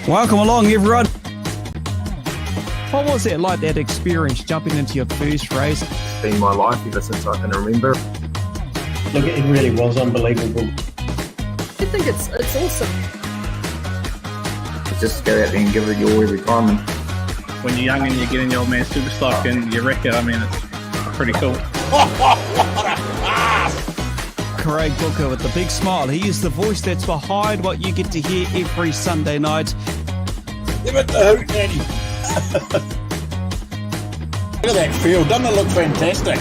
Welcome along, everyone. What was it like, that experience, jumping into your first race? It's been my life ever since I can remember. Look, it really was unbelievable. I think it's awesome. Just go out there and give it your all every time. And when you're young and you get in your old man super stock and you wreck it, I mean, it's pretty cool. Craig Booker with the big smile. He is the voice that's behind what you get to hear every Sunday night. Give it the hoot, Daddy. Look at that field. Doesn't it look fantastic?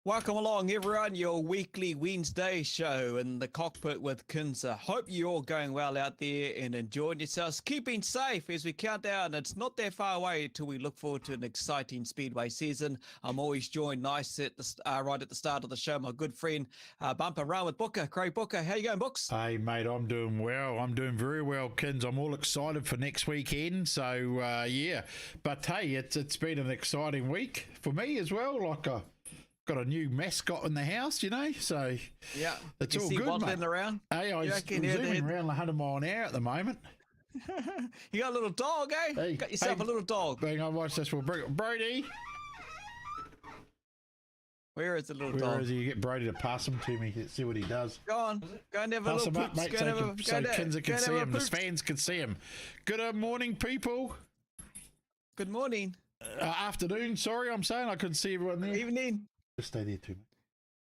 Welcome along, everyone. Your weekly Wednesday show in the cockpit with Kinser. Hope you're all going well out there and enjoying yourselves. Keeping safe as we count down. It's not that far away till we look forward to an exciting speedway season. I'm always joined nice at the right at the start of the show. My good friend Bumper Round with Booker, Craig Booker. How you going, Books? Hey, mate, I'm doing well. I'm doing very well, Kins. I'm all excited for next weekend. So, yeah. But, hey, it's been an exciting week for me as well. Like got a new mascot in the house, you know, so yeah, it's you all see good, waddling mate. around. Hey, I'm zooming around 100 mile an hour at the moment. You got a little dog, eh? Hey, Got yourself a little dog. Hang on, watch this. We'll bring Brody. Where is the little dog? Where is he? You get Brody to pass him to me. Let's see what he does. Go on, go and have a Pass little him up, poops. mate, so Kinser can see him. The fans can see him. Good morning, people. Good morning. Afternoon, sorry, I'm saying I couldn't see everyone there. Evening. Just stay there too.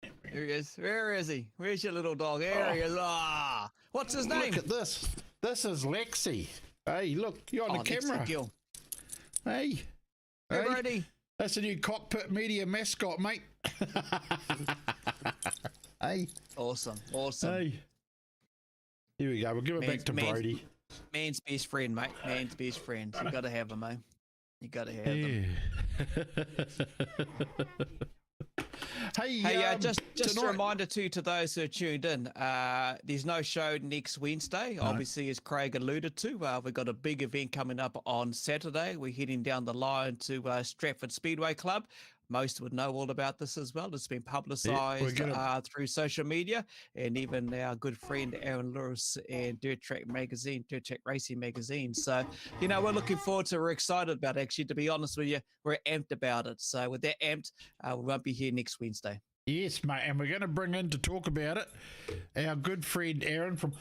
There he is. Where is he? Where's your little dog? There he is. Ah, what's his name? Look at this. This is Lexi. Hey, look, you're on the camera. Hey. Hey, Brody. That's a new Cockpit Media mascot, mate. Hey. Awesome. Hey. Here we go. We'll give it back to Brody. Man's best friend, mate. Man's best friend. You got to have him, mate. You got to have him. Hey, just tonight, a reminder to those who are tuned in. There's no show next Wednesday. No. Obviously, as Craig alluded to, we've got a big event coming up on Saturday. We're heading down the line to Stratford Speedway Club. Most would know all about this as well. It's been publicised through social media, and even our good friend Aaron Lewis and Dirt Track Racing Magazine. So, you know, we're looking forward to. We're excited about it. Actually, to be honest with you, we're amped about it. So, with that amped, we won't be here next Wednesday. Yes, mate, and we're going to bring in to talk about it our good friend Aaron from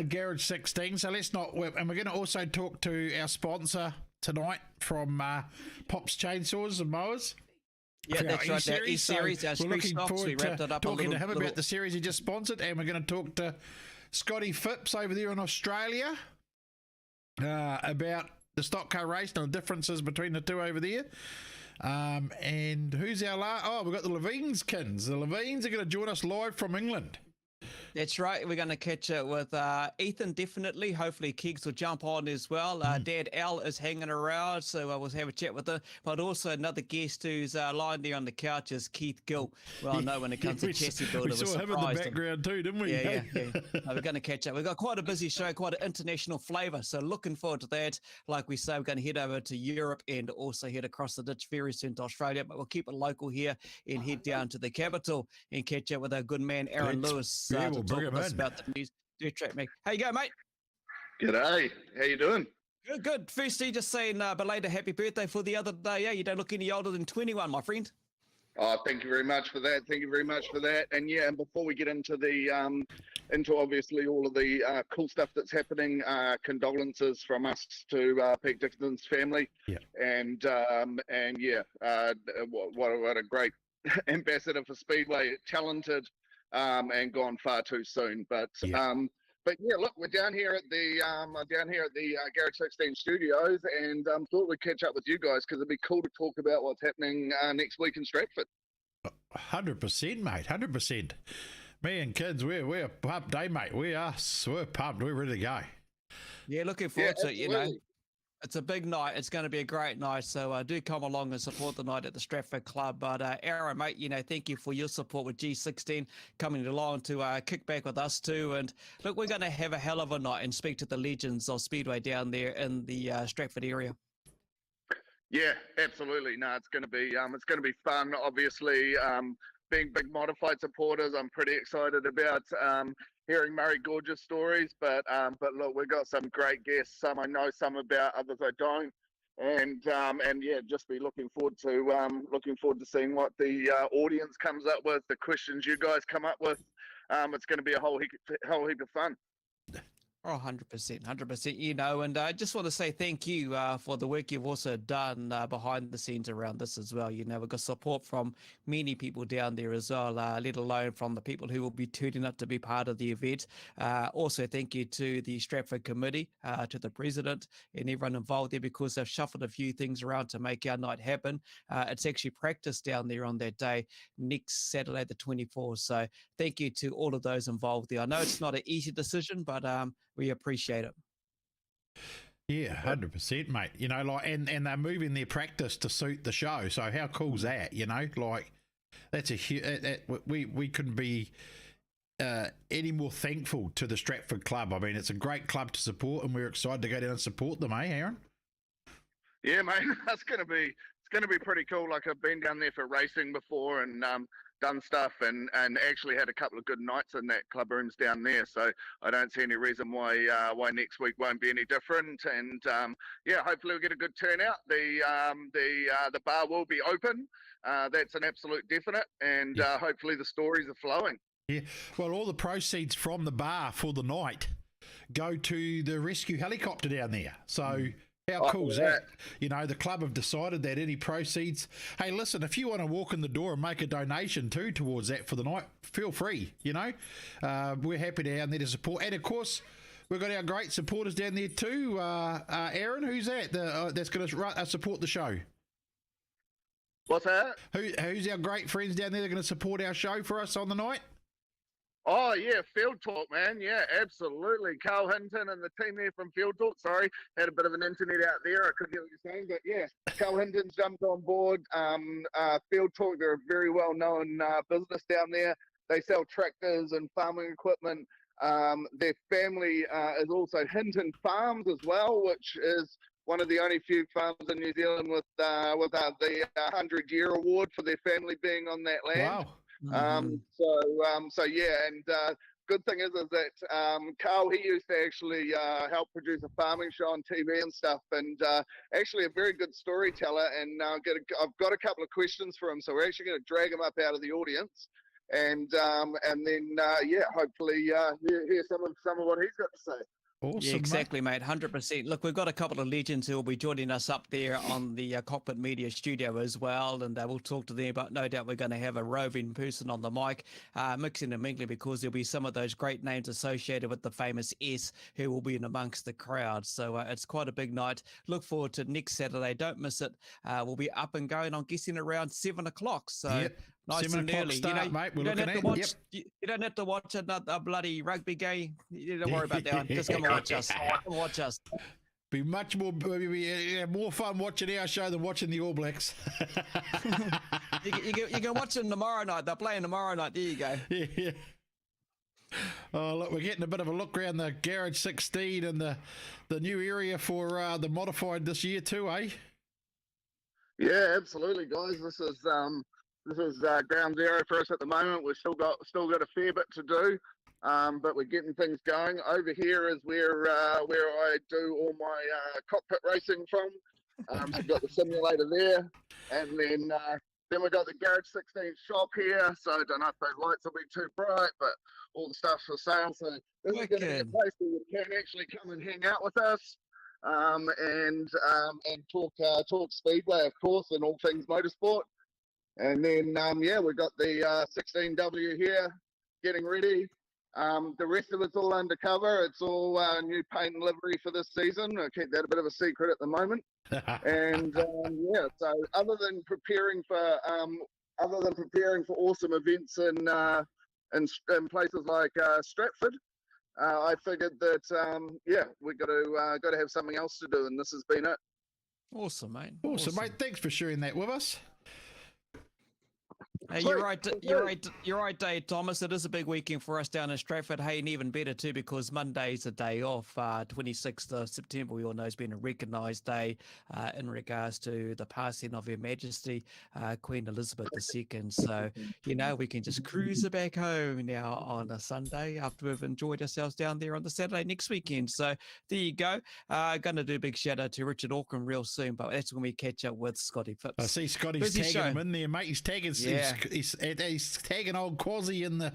Garage 16. So let's not, and we're going to also talk to our sponsor tonight from Pops Chainsaws Mowers. Yeah, that's right. Our E-Series, our we're looking forward we wrapped it up talking to him about the series he just sponsored, and we're going to talk to Scotty Phipps over there in Australia about the stock car race and the differences between the two over there. And who's our last? Oh, we've got the Leviens, Kins. The Leviens are going to join us live from England. That's right. We're going to catch it with Ethan, definitely. Hopefully, Keegs will jump on as well. Dad Al is hanging around, so we'll have a chat with him. But also another guest who's lying there on the couch is Keith Gill. Well, I know when it comes to chassis builder, we saw him in the background too, didn't we? Yeah. We're going to catch up. We've got quite a busy show, quite an international flavour. So looking forward to that. Like we say, we're going to head over to Europe and also head across the ditch very soon to Australia. But we'll keep it local here and head down to the capital and catch up with our good man Aaron Lewis. Talk to us about the news. Dirt Track, mate. How you going, mate? G'day. How you doing? Good. Firstly, just saying belated happy birthday for the other day. Yeah, you don't look any older than 21, my friend. Oh, thank you very much for that. And yeah, and before we get into the into obviously all of the cool stuff that's happening, condolences from us to Pete Dixon's family. Yeah. And yeah, what a great ambassador for Speedway, talented. And gone far too soon. But yeah, look, we're down here at the Garage 16 studios, and thought we'd catch up with you guys because it'd be cool to talk about what's happening next week in Stratford. 100%, mate. 100%. Me and kids, we're pumped, mate. We're pumped. We're ready to go. Yeah, looking forward to it. You know. It's a big night. It's going to be a great night. So do come along and support the night at the Stratford Club. But Aaron, mate, you know, thank you for your support with G16 coming along to kick back with us too. And look, we're going to have a hell of a night and speak to the legends of Speedway down there in the Stratford area. Yeah, absolutely. No, it's going to be fun. Obviously, being big modified supporters, I'm pretty excited about hearing Murray Gorge's stories. But look, we've got some great guests. Some I know, some about, others I don't. And yeah, just be looking forward to seeing what the audience comes up with, the questions you guys come up with. It's going to be a whole heap of fun. Oh, 100%, 100%. You know, and I just want to say thank you for the work you've also done behind the scenes around this as well. You know, we've got support from many people down there as well, let alone from the people who will be tuning up to be part of the event. Also, thank you to the Stratford Committee, to the president and everyone involved there, because they've shuffled a few things around to make our night happen. It's actually practice down there on that day, next Saturday, the 24th. So thank you to all of those involved there. I know it's not an easy decision, but we appreciate it. Yeah, 100%, mate. You know, like, and they're moving their practice to suit the show. So how cool's that? You know, like, that's we couldn't be any more thankful to the Stratford Club. I mean, it's a great club to support, and we're excited to go down and support them, eh, Aaron? Yeah, mate, it's gonna be pretty cool. Like, I've been down there for racing before and done stuff and actually had a couple of good nights in that club rooms down there. So I don't see any reason why next week won't be any different. And yeah, hopefully we'll get a good turnout. The bar will be open. That's an absolute definite. And hopefully the stories are flowing. Yeah, well, all the proceeds from the bar for the night go to the rescue helicopter down there. So how cool is that? You know, the club have decided that any proceeds, hey, listen, if you want to walk in the door and make a donation too towards that for the night, feel free, you know. We're happy to down there to support. And of course, we've got our great supporters down there too. Aaron, who's that? That's going to support the show? What's that? Who's our great friends down there that are going to support our show for us on the night? Oh, yeah, Field Talk, man. Yeah, absolutely. Carl Hinton and the team there from Field Talk. Sorry, had a bit of an internet out there. I couldn't hear what you're saying. But, yeah, Carl Hinton's jumped on board. Field Talk, they're a very well-known business down there. They sell tractors and farming equipment. Their family is also Hinton Farms as well, which is one of the only few farms in New Zealand with the 100-year award for their family being on that land. Wow. So yeah, and good thing is that Carl, he used to actually help produce a farming show on TV and stuff, and actually a very good storyteller. And I've got a couple of questions for him, so we're actually going to drag him up out of the audience, and then yeah, hopefully hear some of what he's got to say. Awesome, Yeah, exactly, mate. 100%. Look, we've got a couple of legends who will be joining us up there on the Kokpit Media studio as well, and we'll talk to them. But no doubt we're going to have a roving person on the mic, mixing and mingling, because there'll be some of those great names associated with the famous S who will be in amongst the crowd. So it's quite a big night. Look forward to next Saturday. Don't miss it. We'll be up and going, I'm guessing, around 7 o'clock. So. Yep. Nice 7 and o'clock early. start, mate. We're you don't looking have at to watch. You don't have to watch another bloody rugby game. You don't worry about that one. Just come and watch us. Come watch us. Be much more, more fun watching our show than watching the All Blacks. You can watch them tomorrow night. They're playing tomorrow night. There you go. Yeah. Oh, look, we're getting a bit of a look around the Garage 16 and the new area for the modified this year too, eh? Yeah, absolutely, guys. This is ground zero for us at the moment. We've still got a fair bit to do, but we're getting things going. Over here is where I do all my cockpit racing from. So we've got the simulator there, and then we've got the Garage 16 shop here. So I don't know if those lights will be too bright, but all the stuff's for sale. So this is going to be a place where you can actually come and hang out with us, and talk speedway, of course, and all things motorsport. And then, yeah, we've got the 16W here getting ready. The rest of it's all undercover. It's all new paint and livery for this season. I keep that a bit of a secret at the moment. And yeah, so other than preparing for awesome events in places like Stratford, I figured that yeah, we got to have something else to do, and this has been it. Awesome, mate. Awesome, mate. Thanks for sharing that with us. You're right. You're right, Dave Thomas. It is a big weekend for us down in Stratford. Hey, and even better too, because Monday's a day off. 26th of September, we all know, has been a recognised day in regards to the passing of Her Majesty Queen Elizabeth II. So we can just cruise it back home now on a Sunday after we've enjoyed ourselves down there on the Saturday next weekend. So there you go. Going to do a big shout out to Richard Auckland real soon, but that's when we catch up with Scotty Phipps. I see Scotty's tagging him in there, mate. He's tagging. Yeah. He's tagging old Quasi in the.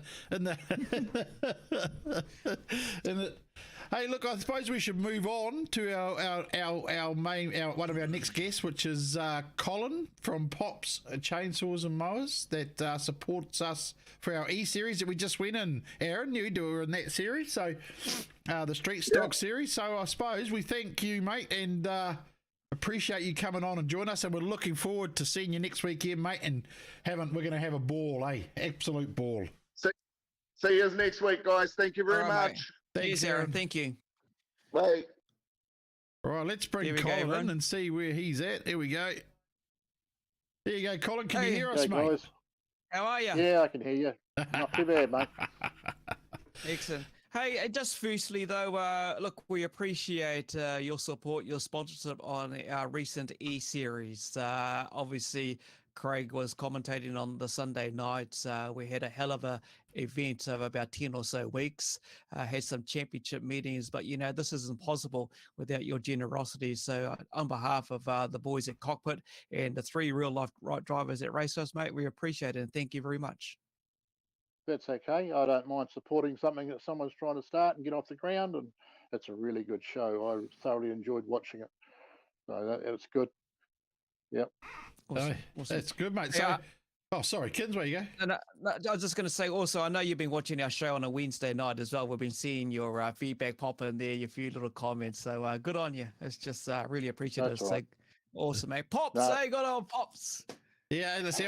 Hey, look, I suppose we should move on to our main one of our next guests, which is Colin from Pops Chainsaws and Mowers, that supports us for our E-series that we just went in. Aaron, you were in that series, so the Street Stock series. So I suppose we thank you, mate, and appreciate you coming on and join us, and we're looking forward to seeing you next weekend, mate, and we're going to have a ball, absolute ball. See you next week, guys. Thank you very much. Mate. Thanks, Aaron. Thank you. Bye. All right, let's bring Colin in and see where he's at. Here we go. There you go, Colin. Can you hear us, mate? Guys. How are you? Yeah, I can hear you. Not too bad, mate. Excellent. Hey, just firstly though, look, we appreciate your support, your sponsorship on our recent E-series. Obviously, Craig was commentating on the Sunday nights. We had a hell of a event of about 10 or so weeks, had some championship meetings, but this isn't possible without your generosity. So on behalf of the boys at Kokpit and the 3 real-life drivers at Racehorse, mate, we appreciate it and thank you very much. That's okay. I don't mind supporting something that someone's trying to start and get off the ground, and it's a really good show. I thoroughly enjoyed watching it. So it's good. Yep. Awesome. That's good, mate. So, sorry, Kins, where you go? No, I was just going to say also, I know you've been watching our show on a Wednesday night as well. We've been seeing your feedback pop in there, your few little comments. So good on you. It's just really appreciative. That's right. Awesome, mate. Pops, hey, got on Pops. Yeah, see,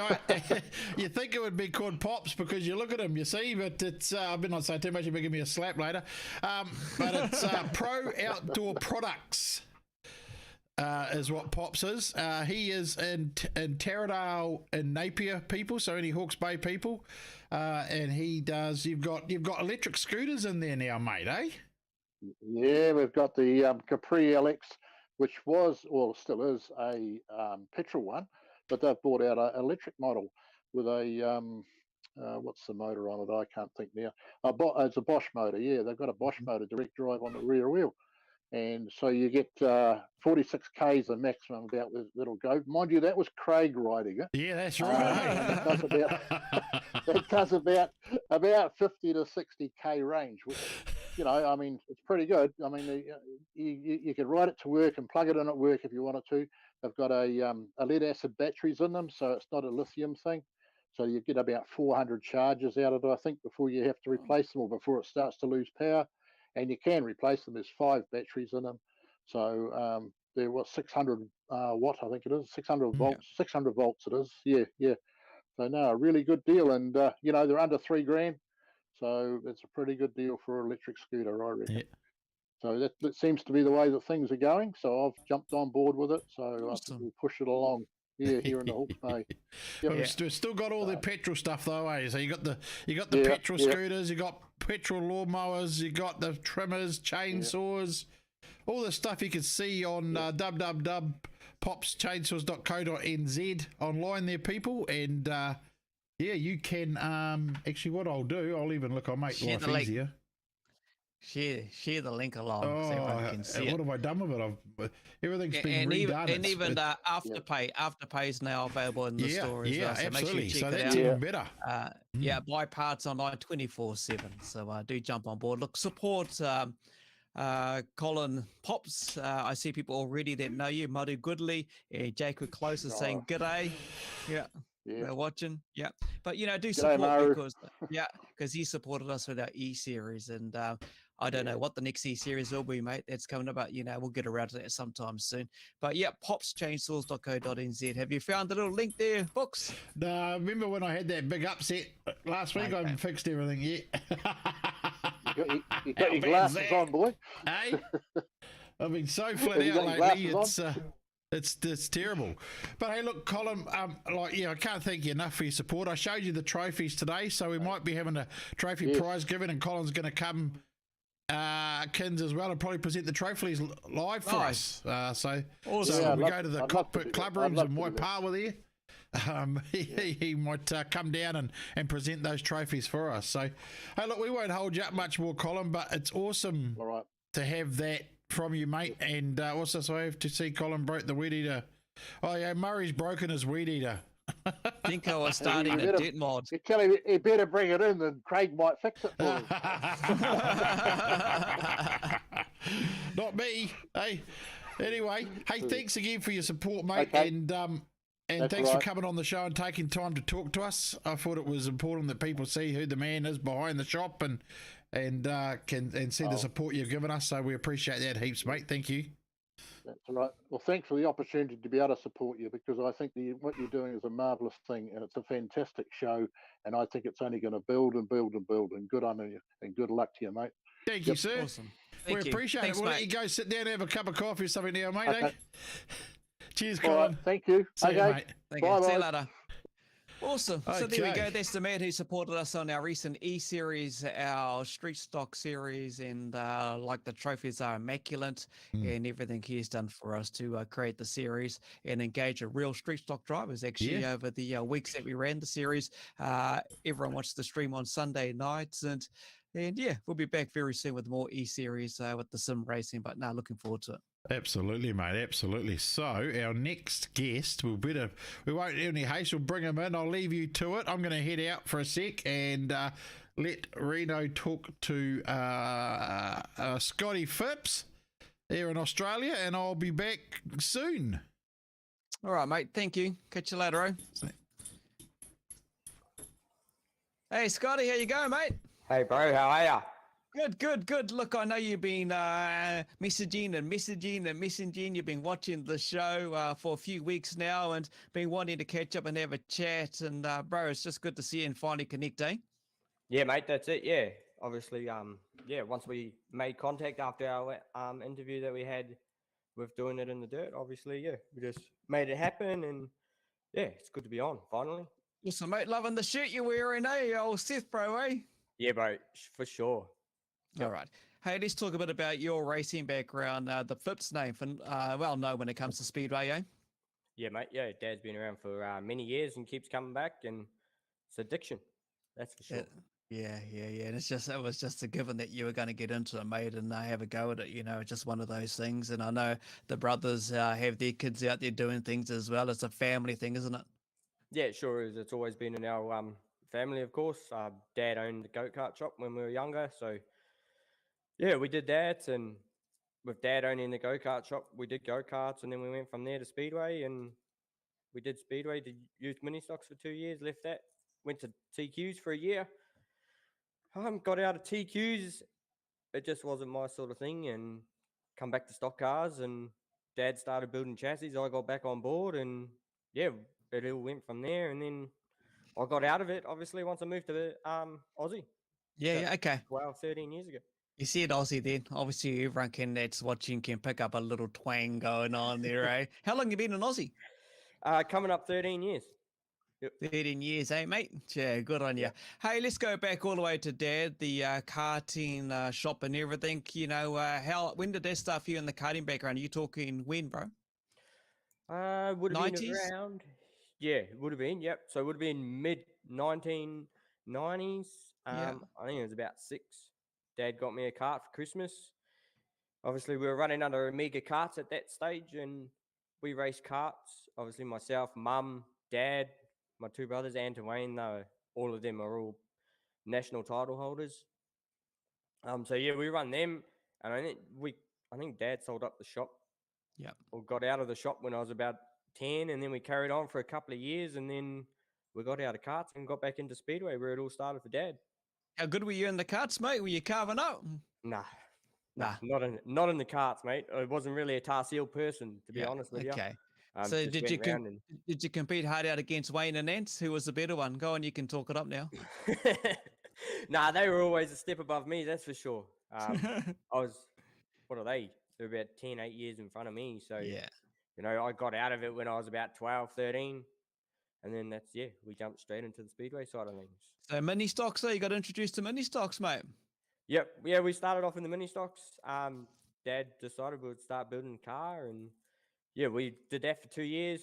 you think it would be called Pops because you look at him, you see, but it's, I've been not saying too much, you'll give me a slap later, but it's Pro Outdoor Products is what Pops is. He is in Taradale and Napier people, so only Hawke's Bay people, and he does, you've got electric scooters in there now, mate, eh? Yeah, we've got the Capri LX, which was, or still is, a petrol one. But they've brought out an electric model with a, what's the motor on it? I can't think now. It's a Bosch motor, yeah. They've got a Bosch motor, direct drive on the rear wheel. And so you get 46 Ks the maximum about that'll go. Mind you, that was Craig riding it. Yeah, that's right. It does about 50 to 60 K range, which, I mean, it's pretty good. I mean, you could ride it to work and plug it in at work if you wanted to. They've got a lead acid batteries in them, so it's not a lithium thing. So you get about 400 charges out of it, I think, before you have to replace them or before it starts to lose power. And you can replace them. There's 5 batteries in them. So they're 600 watt, I think it is, 600 volts. 600 volts it is. Yeah. So no, a really good deal. And they're under $3,000, so it's a pretty good deal for an electric scooter, I reckon. Yeah. So that seems to be the way that things are going. So I've jumped on board with it. So awesome. We'll push it along. Yeah, here in the Hawke's Bay. Yep. Well, we've still got all the petrol stuff though, eh? So you got the petrol scooters, you got petrol lawnmowers, you got the trimmers, chainsaws, all the stuff you can see on www.popschainsaws.co.nz online there, people. And you can actually what I'll do, I'll even look, I'll make life easier. Share the link along so everyone can see what have I done with it? Everything's been redone. And even Afterpay is now available in the store as well. So absolutely. Make sure you check it that's out. Even better. Buy parts online 24/7. So do jump on board. Look, support Colin Pops. I see people already that know you. Madu Goodley, Jacob Close is saying g'day. Yeah. They're watching, but do support because he supported us with our E-series, and I don't know what the next E-series will be, mate. It's coming up, but we'll get around to that sometime soon. But popschainsaws.co.nz. Have you found the little link there, Books? No, I remember when I had that big upset last week. I haven't fixed everything yet. You got your glasses on, boy. Hey, I've been so flat out lately. It's terrible. But hey, look, Colin, I can't thank you enough for your support. I showed you the trophies today, so we might be having a trophy prize given, and Colin's going to come, Kins as well, and probably present the trophies live for us. So we go to the Kokpit club rooms and Waipawa were there. He might come down and present those trophies for us. So, hey, look, we won't hold you up much more, Colin, but it's awesome to have that from you, mate. And also, so I have to see Colin broke the weed eater. Oh, yeah, Murray's broken his weed eater. I think I was starting a debt mod. You tell him he better bring it in, then Craig might fix it for him. Not me. Hey, anyway, hey, thanks again for your support, mate. Okay. And thanks for coming on the show and taking time to talk to us. I thought it was important that people see who the man is behind the shop and see the support you've given us. So we appreciate that heaps, mate. Thank you. That's right. Well, thanks for the opportunity to be able to support you, because I think what you're doing is a marvellous thing, and it's a fantastic show, and I think it's only going to build and build and build, and good on you, and good luck to you, mate. Thank you, sir. Awesome. We appreciate it. We'll let you go sit down and have a cup of coffee or something now, mate. Okay. Cheers, Colin. Right, thank you. See you, mate. Thank you. See you later. Awesome. Okay. So there we go. That's the man who supported us on our recent E-Series, our Street Stock series, and the trophies are immaculate, and everything he's done for us to create the series and engage a real Street Stock drivers. Actually, over the weeks that we ran the series, everyone watched the stream on Sunday nights, and we'll be back very soon with more E-Series with the sim racing, but now looking forward to it. Absolutely, mate. Absolutely. So our next guest, we won't do any haste. We'll bring him in. I'll leave you to it. I'm going to head out for a sec and let Reno talk to Scotty Phipps here in Australia, and I'll be back soon. All right, mate. Thank you. Catch you later, Hey, Scotty, how you going, mate? Hey, bro. How are ya? Good. Look, I know you've been messaging. You've been watching the show for a few weeks now and been wanting to catch up and have a chat. And, bro, it's just good to see you and finally connect, eh? Yeah, mate, that's it. Yeah, obviously, once we made contact after our interview that we had with doing it in the dirt, obviously, we just made it happen. And, it's good to be on, finally. Awesome, mate. Loving the shirt you're wearing, eh? Old Seth, bro, eh? Yeah, bro, for sure. All right. Hey, let's talk a bit about your racing background. The Phipps name, known when it comes to Speedway, eh? Yeah, mate. Yeah, Dad's been around for many years and keeps coming back, and it's addiction. That's for sure. Yeah. And it was just a given that you were going to get into it, mate, and have a go at it. It's just one of those things. And I know the brothers have their kids out there doing things as well. It's a family thing, isn't it? Yeah, it sure is. It's always been in our family, of course. Dad owned the go-kart shop when we were younger, so yeah, we did that, and with Dad owning the go-kart shop, we did go-karts, and then we went from there to Speedway, and we did Speedway, did used mini stocks for 2 years, left that, went to TQs for a year. Got out of TQs, it just wasn't my sort of thing, and come back to stock cars, and Dad started building chassis. I got back on board, and it all went from there, and then I got out of it, obviously, once I moved to Aussie. Yeah, okay. 13 years ago. You see it, Aussie, then. Obviously, everyone that's watching can pick up a little twang going on there, eh? How long you been in Aussie? Coming up 13 years. Yep. 13 years, eh, mate? Yeah, good on you. Hey, let's go back all the way to Dad, the karting shop and everything. When did that start for you in the karting background? Are you talking when, bro? Would have 90s? been around. Yeah, it would have been. Yep. So it would have been mid 1990s. I think it was about 6. Dad got me a kart for Christmas. Obviously, we were running under Amiga karts at that stage, and we raced karts. Obviously, myself, Mum, Dad, my 2 brothers, and Wayne. All of them are all national title holders. We run them, and I think Dad sold up the shop. Yeah. Or got out of the shop when I was about 10, and then we carried on for a couple of years, and then we got out of karts and got back into Speedway, where it all started for Dad. How good were you in the karts, mate? Were you carving up? Nah, not in the karts, mate. I wasn't really a tar seal person, to be honest with you. Okay. So did you compete hard out against Wayne and Nance? Who was the better one? Go on, you can talk it up now. Nah, they were always a step above me, that's for sure. What are they? They're about 8 years in front of me. So you know, I got out of it when I was about 12, 13. And then we jumped straight into the speedway side of things. So mini stocks, so you got introduced to mini stocks, mate. Yep. Yeah, we started off in the mini stocks. Dad decided we would start building a car, and yeah, we did that for 2 years.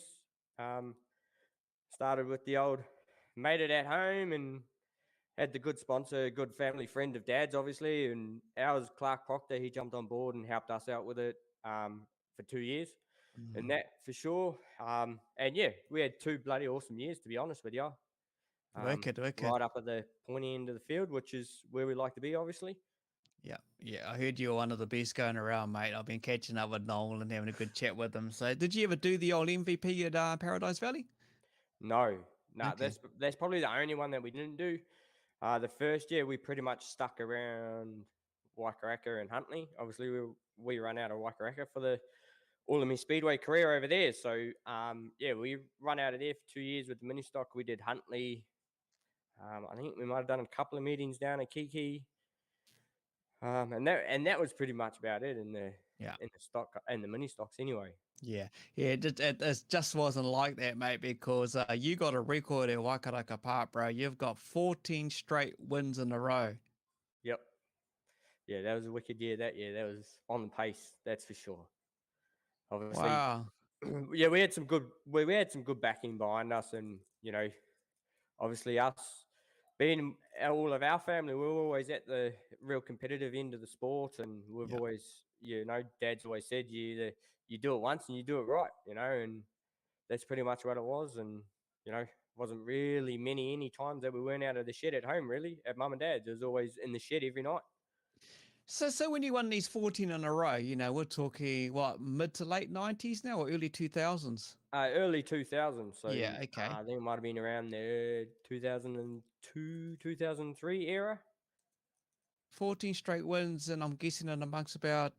Started with the old made it at home and had the good sponsor, good family friend of Dad's, obviously, and ours, Clark Proctor. He jumped on board and helped us out with it for 2 years, and that for sure. And yeah, we had 2 bloody awesome years, to be honest with you. Wicked. Right up at the pointy end of the field, which is where we like to be, obviously. Yeah. I heard you were one of the best going around, mate. I've been catching up with Noel and having a good chat with him. So, did you ever do the old MVP at Paradise Valley? No, Okay. that's probably the only one that we didn't do. The first year we pretty much stuck around Waikaraka and Huntley. Obviously, we run out of Waikaraka for the all of my speedway career over there. So yeah, we run out of there for 2 years with the mini stock. We did Huntley. I think we might have done a couple of meetings down at Kiki. And that was pretty much about it in the stock and the mini stocks anyway. Yeah. It just wasn't like that, mate, because you got a record at Waikaraka Park, bro. You've got 14 straight wins in a row. Yep. Yeah, that was a wicked year that year. That was on the pace, that's for sure. Obviously, Wow. yeah, we had some good backing behind us, and you know, obviously us being all of our family, we were always at the real competitive end of the sport, and we've always, you know, Dad's always said you do it once and you do it right, you know, and that's pretty much what it was. And you know, wasn't really any times that we weren't out of the shed at home, really, at Mum and Dad's. It was always in the shed every night. So when you won these 14 in a row, you know, we're talking what, mid to late 90s now or early 2000s? Early 2000s. So Yeah, okay. I think it might have been around the 2002, 2003 era. 14 straight wins, and I'm guessing in amongst about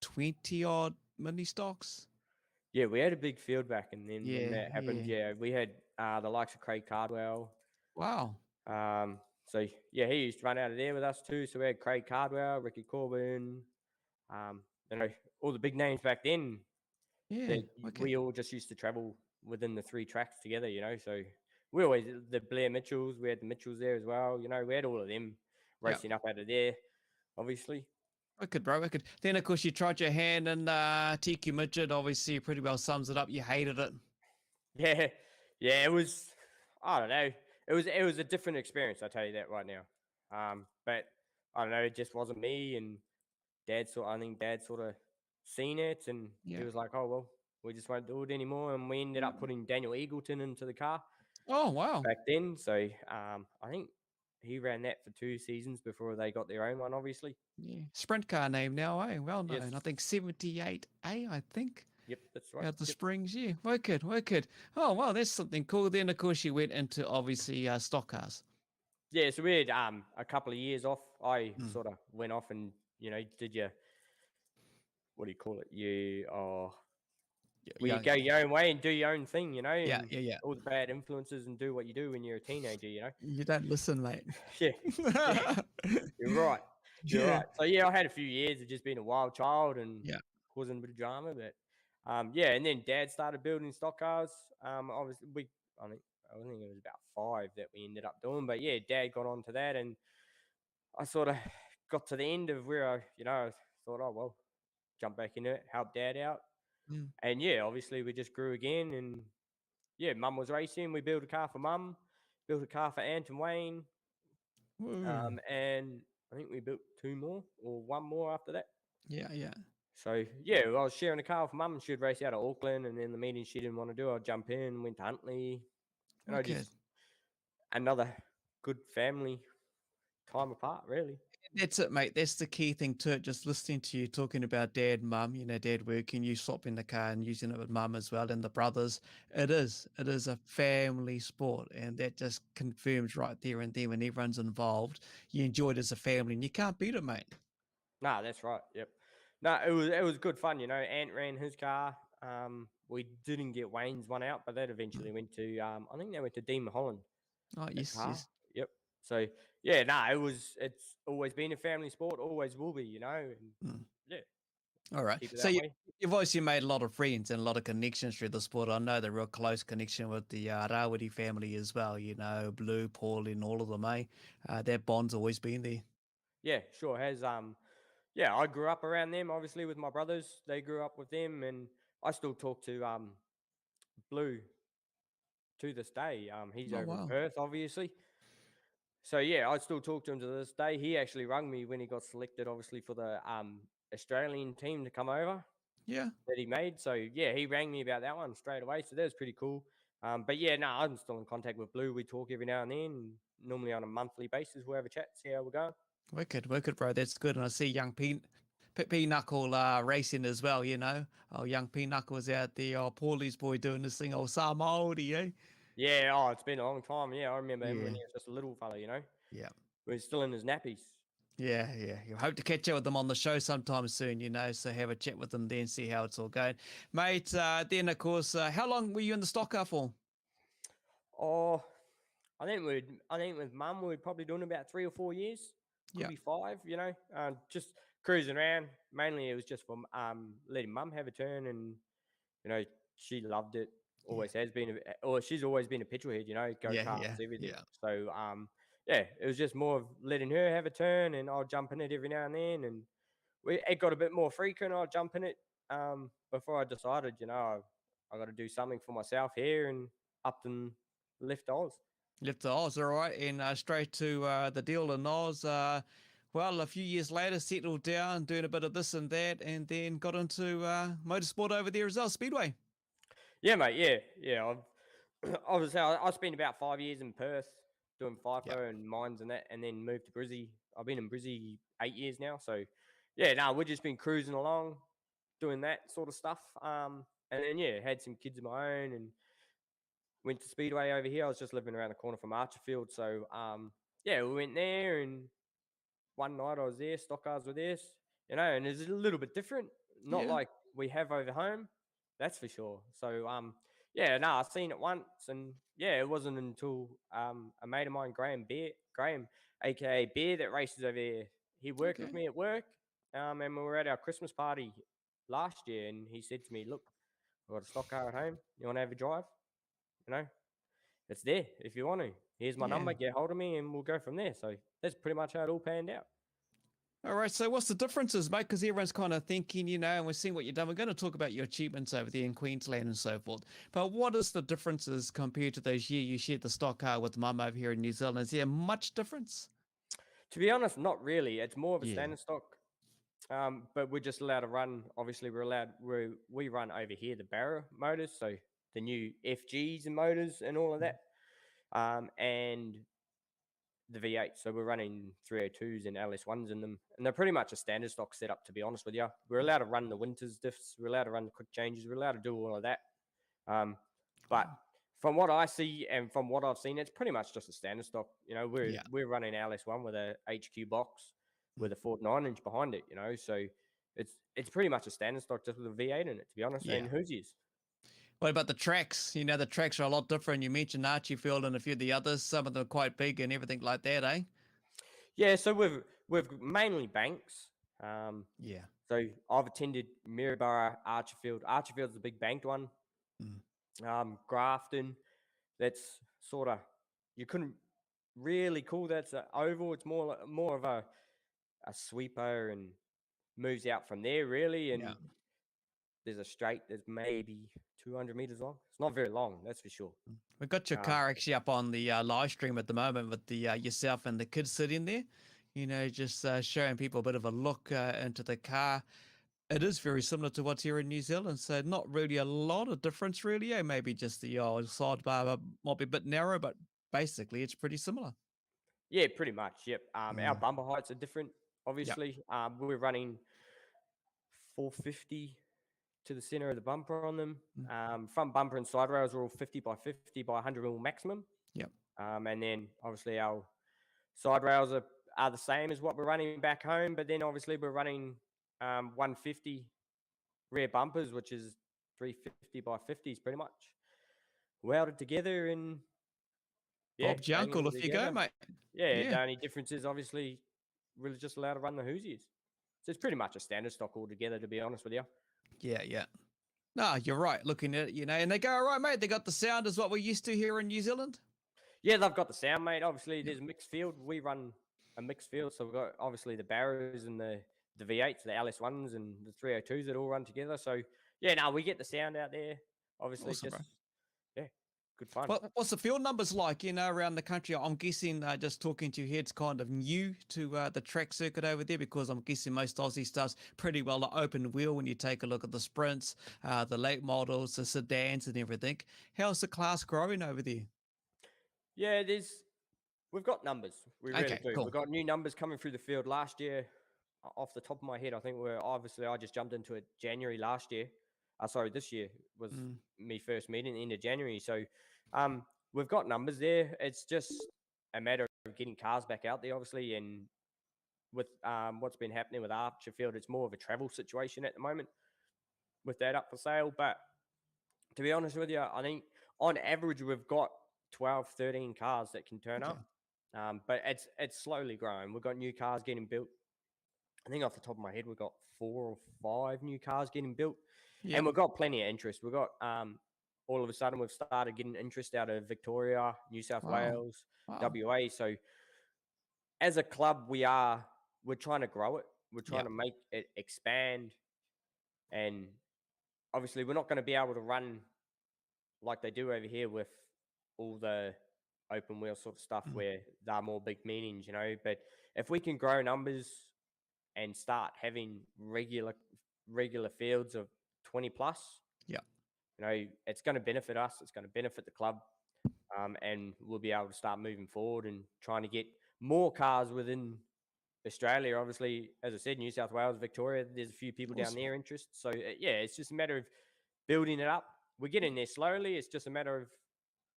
20 odd mini stocks. Yeah, we had a big field back, and then when that happened, we had the likes of Craig Cardwell. Wow. So yeah, he used to run out of there with us too. So we had Craig Cardwell, Ricky Corbin, you know, all the big names back then. Yeah, we all just used to travel within the 3 tracks together, you know. So we always the Blair Mitchells, we had the Mitchells there as well. You know, we had all of them racing up out of there, obviously. Wicked, bro, wicked. Then of course you tried your hand in Tiki Midget. Obviously, pretty well sums it up. You hated it. Yeah, it was. I don't know. It was a different experience. I tell you that right now. But I don't know. It just wasn't me. And I think Dad sort of seen it, and he was like, "Oh well, we just won't do it anymore." And we ended up putting Daniel Eagleton into the car. Oh wow! Back then, so I think he ran that for 2 seasons before they got their own one. Obviously, yeah, sprint car name now, eh? Well known. Yes. I think 78A. I think. Yep, that's right. Out the Springs, yeah. Wicked. Oh, well, that's something cool. Then, of course, you went into, obviously, stock cars. Yeah, so we had a couple of years off. I sort of went off and, you know, did your, what do you call it? You go your own way and do your own thing, you know? Yeah. All the bad influences and do what you do when you're a teenager, you know? You don't listen, mate. Yeah. You're right. You're right. So, yeah, I had a few years of just being a wild child and causing a bit of drama, but... and then Dad started building stock cars. Obviously, I think it was about 5 that we ended up doing. But yeah, Dad got onto that, and I sort of got to the end of where I thought, oh well, jump back into it, help Dad out, and yeah, obviously we just grew again. And yeah, Mum was racing. We built a car for Mum, built a car for Ant and Wayne, and I think we built 2 more or 1 more after that. Yeah. So, yeah, I was sharing a car with Mum, and she'd race out of Auckland, and then the meeting she didn't want to do, I'd jump in, went to Huntley, and I just, another good family time apart, really. That's it, mate. That's the key thing to it. Just listening to you talking about Dad, Mum, you know, Dad working, you swapping the car and using it with Mum as well, and the brothers. It is a family sport, and that just confirms right there and then when everyone's involved, you enjoy it as a family, and you can't beat it, mate. Nah, that's right. Yep. No, it was good fun, you know. Ant ran his car. We didn't get Wayne's one out, but that eventually went to I think they went to Dean Holland. Oh, yes. Yep. So yeah, it's always been a family sport, always will be, you know. And yeah, All right. keep it So that way. you've obviously made a lot of friends and a lot of connections through the sport. I know the real close connection with the Rawiri family as well. Blue, Paul, and all of them, eh? That bond's always been there. Yeah, sure has. Yeah, I grew up around them, obviously, with my brothers. They grew up with them, and I still talk to Blue to this day. He's Oh, over in wow. Perth, obviously. So yeah, I still talk to him to this day. He actually rang me when he got selected, obviously, for the Australian team to come over Yeah. that he made. So yeah, he rang me about that one straight away. So that was pretty cool. But yeah, no, I'm still in contact with Blue. We talk every now and then, normally on a monthly basis. We'll have a chat, see how we're going. Wicked, bro. That's good. And I see young Pinochle racing as well, Oh, young Pinochle was out there. Oh, Paulie's boy doing this thing. Oh, Samoudi, eh? Yeah, oh, it's been a long time. Yeah, I remember him when Yeah. he was just a little fella, Yeah. when he's still in his nappies. Yeah. You hope to catch up with them on the show sometime soon, so have a chat with them then, see how it's all going. Mate, then, of course, how long were you in the stock car for? Oh, I think with Mum we're probably doing about 3 or 4 years. Could Yeah. be 5, just cruising around. Mainly it was just for letting Mum have a turn, and she loved it. Always has been, or she's always been a petrol head. Go karts, everything. Yeah. So yeah, it was just more of letting her have a turn, and I'll jump in it every now and then, and it got a bit more frequent. I'll jump in it before I decided, I got to do something for myself here, and up and left Oz. Left to Oz, all right, and straight to the deal in Oz. Well, a few years later, settled down, doing a bit of this and that, and then got into motorsport over there as well, Speedway. Yeah, mate. Yeah. Obviously, I spent about 5 years in Perth doing FIFO and mines and that, and then moved to Brizzy. I've been in Brizzy 8 years now, so yeah. No, we've just been cruising along, doing that sort of stuff. And then had some kids of my own, and went to Speedway over here. I was just living around the corner from Archerfield, so we went there, and one night I was there, stock cars were there, and it's a little bit different, not like we have over home, that's for sure. So I've seen it once, and it wasn't until a mate of mine, Graham, aka Bear, that races over there. He worked with me at work, and we were at our Christmas party last year, and he said to me, "Look, I've got a stock car at home. You want to have a drive? It's there if you want to. Here's my number, get hold of me, and we'll go from there." So that's pretty much how it all panned out. All right, so what's the differences, mate? Because everyone's kind of thinking, and we're seeing what you've done. We're going to talk about your achievements over there in Queensland and so forth. But what is the differences compared to those years you shared the stock car with Mum over here in New Zealand? Is there much difference? To be honest, not really. It's more of a standard stock. But we're just allowed to run. Obviously, we run over here the Barra motors, so the new FGs and motors and all of that, and the V8. So we're running 302s and LS1s in them, and they're pretty much a standard stock setup. To be honest with you, we're allowed to run the winters diffs. We're allowed to run the quick changes. We're allowed to do all of that. But from what I see and from what I've seen, it's pretty much just a standard stock. We're running LS1 with a HQ box with a 49-inch behind it. So it's pretty much a standard stock just with a V8 in it. To be honest, and Hoosiers. What about the tracks? The tracks are a lot different. You mentioned Archiefield and a few of the others. Some of them are quite big and everything like that, eh? Yeah, so we've mainly banks. So I've attended Maryborough, Archerfield. Archerfield's the big banked one. Grafton, that's sort of, you couldn't really call that's an oval. It's more of a sweeper and moves out from there, really. And there's a straight that's maybe 200 meters long. It's not very long, that's for sure. We've got your car actually up on the live stream at the moment with the yourself and the kids sitting there, just showing people a bit of a look into the car. It is very similar to what's here in New Zealand, so not really a lot of difference, really. Maybe just the sidebar might be a bit narrow, but basically it's pretty similar. Yeah, pretty much. Yep. Our bumper heights are different, obviously. We're running 450 to the center of the bumper on them. Front bumper and side rails are all 50 by 50 by 100 mm maximum. Yep. And then obviously our side rails are the same as what we're running back home, but then obviously we're running 150 rear bumpers, which is 350 by 50s pretty much welded together. And Bob's your uncle, if you go, mate. The only difference is obviously we're just allowed to run the Hoosiers. So it's pretty much a standard stock altogether, to be honest with you. Yeah, yeah. No, you're right. Looking at it, and they go, all right, mate. They got the sound as what we're used to here in New Zealand. Yeah, they've got the sound, mate. Obviously, there's a mixed field. We run a mixed field, so we've got obviously the Barrows and the V8s, the LS1s and the 302s that all run together. So yeah, no, we get the sound out there. Obviously, Awesome, just bro. good fun. What's the field numbers like, around the country? I'm guessing just talking to you here, it's kind of new to the track circuit over there, because I'm guessing most Aussie stuff's pretty well an open wheel when you take a look at the sprints, the late models, the sedans and everything. How's the class growing over there? Yeah, we've got numbers. We really Okay, do. cool. We've got new numbers coming through the field last year. Off the top of my head, I think I just jumped into it January last year. This year was me first meeting end of January. So we've got numbers there. It's just a matter of getting cars back out there, obviously. And with what's been happening with Archerfield, it's more of a travel situation at the moment with that up for sale. But to be honest with you, I think on average, we've got 12, 13 cars that can turn up. But it's slowly growing. We've got new cars getting built. I think off the top of my head, we've got 4 or 5 new cars getting built. And we've got plenty of interest. We've got all of a sudden we've started getting interest out of Victoria, New South Wales, WA. So as a club, we're trying to grow it. We're trying to make it expand. And obviously we're not going to be able to run like they do over here with all the open wheel sort of stuff where they're more big meetings, but if we can grow numbers and start having regular fields of 20 plus, it's going to benefit us. It's going to benefit the club, and we'll be able to start moving forward and trying to get more cars within Australia. Obviously, as I said, New South Wales, Victoria, there's a few people down there interested. So it's just a matter of building it up. We're getting there slowly. It's just a matter of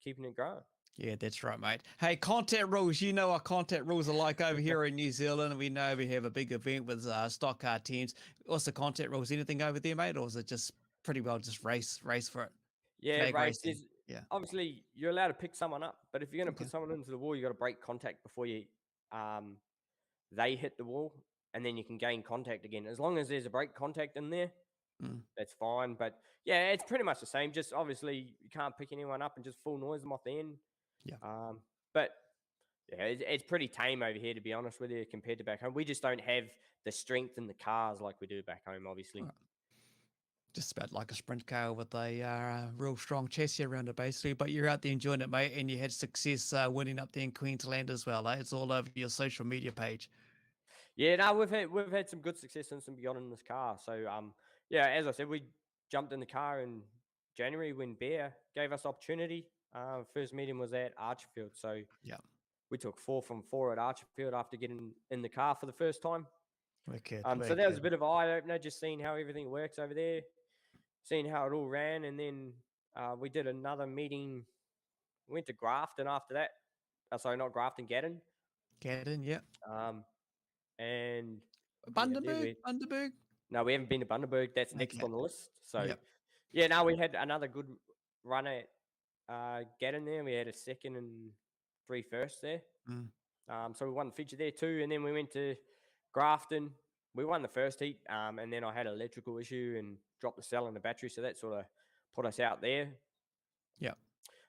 keeping it growing. Yeah, that's right, mate. Hey, content rules. You know what content rules are like over here in New Zealand. We know we have a big event with stock car teams. What's the content rules? Anything over there, mate? Or is it just pretty well just race for it? Yeah, race. Yeah. Obviously, you're allowed to pick someone up, but if you're going to put someone into the wall, you got to break contact before you they hit the wall, and then you can gain contact again. As long as there's a break contact in there, that's fine. But yeah, it's pretty much the same. Just obviously, you can't pick anyone up and just full noise them off the end. Yeah. But yeah, it's pretty tame over here, to be honest with you, compared to back home. We just don't have the strength in the cars like we do back home, obviously. Right. Just about like a sprint car with a real strong chassis around it, basically. But you're out there enjoying it, mate, and you had success winning up there in Queensland as well. It's all over your social media page. Yeah, no, we've had some good success since and beyond in this car. So yeah, as I said, we jumped in the car in January when Bear gave us opportunity. First meeting was at Archerfield, so we took 4 from 4 at Archerfield after getting in the car for the first time. So that was a bit of an eye opener, just seeing how everything works over there, seeing how it all ran, and then we did another meeting. We went to Grafton after that. Sorry, not Grafton, Gaddon. Gaddon, yeah. And Bundaberg. No, we haven't been to Bundaberg. That's next on the list. So yeah, no, we had another good run at Gaddon there. We had a second and 3 firsts there. So we won the feature there too. And then we went to Grafton. We won the first heat. And then I had an electrical issue and dropped the cell in the battery. So that sort of put us out there. Yeah.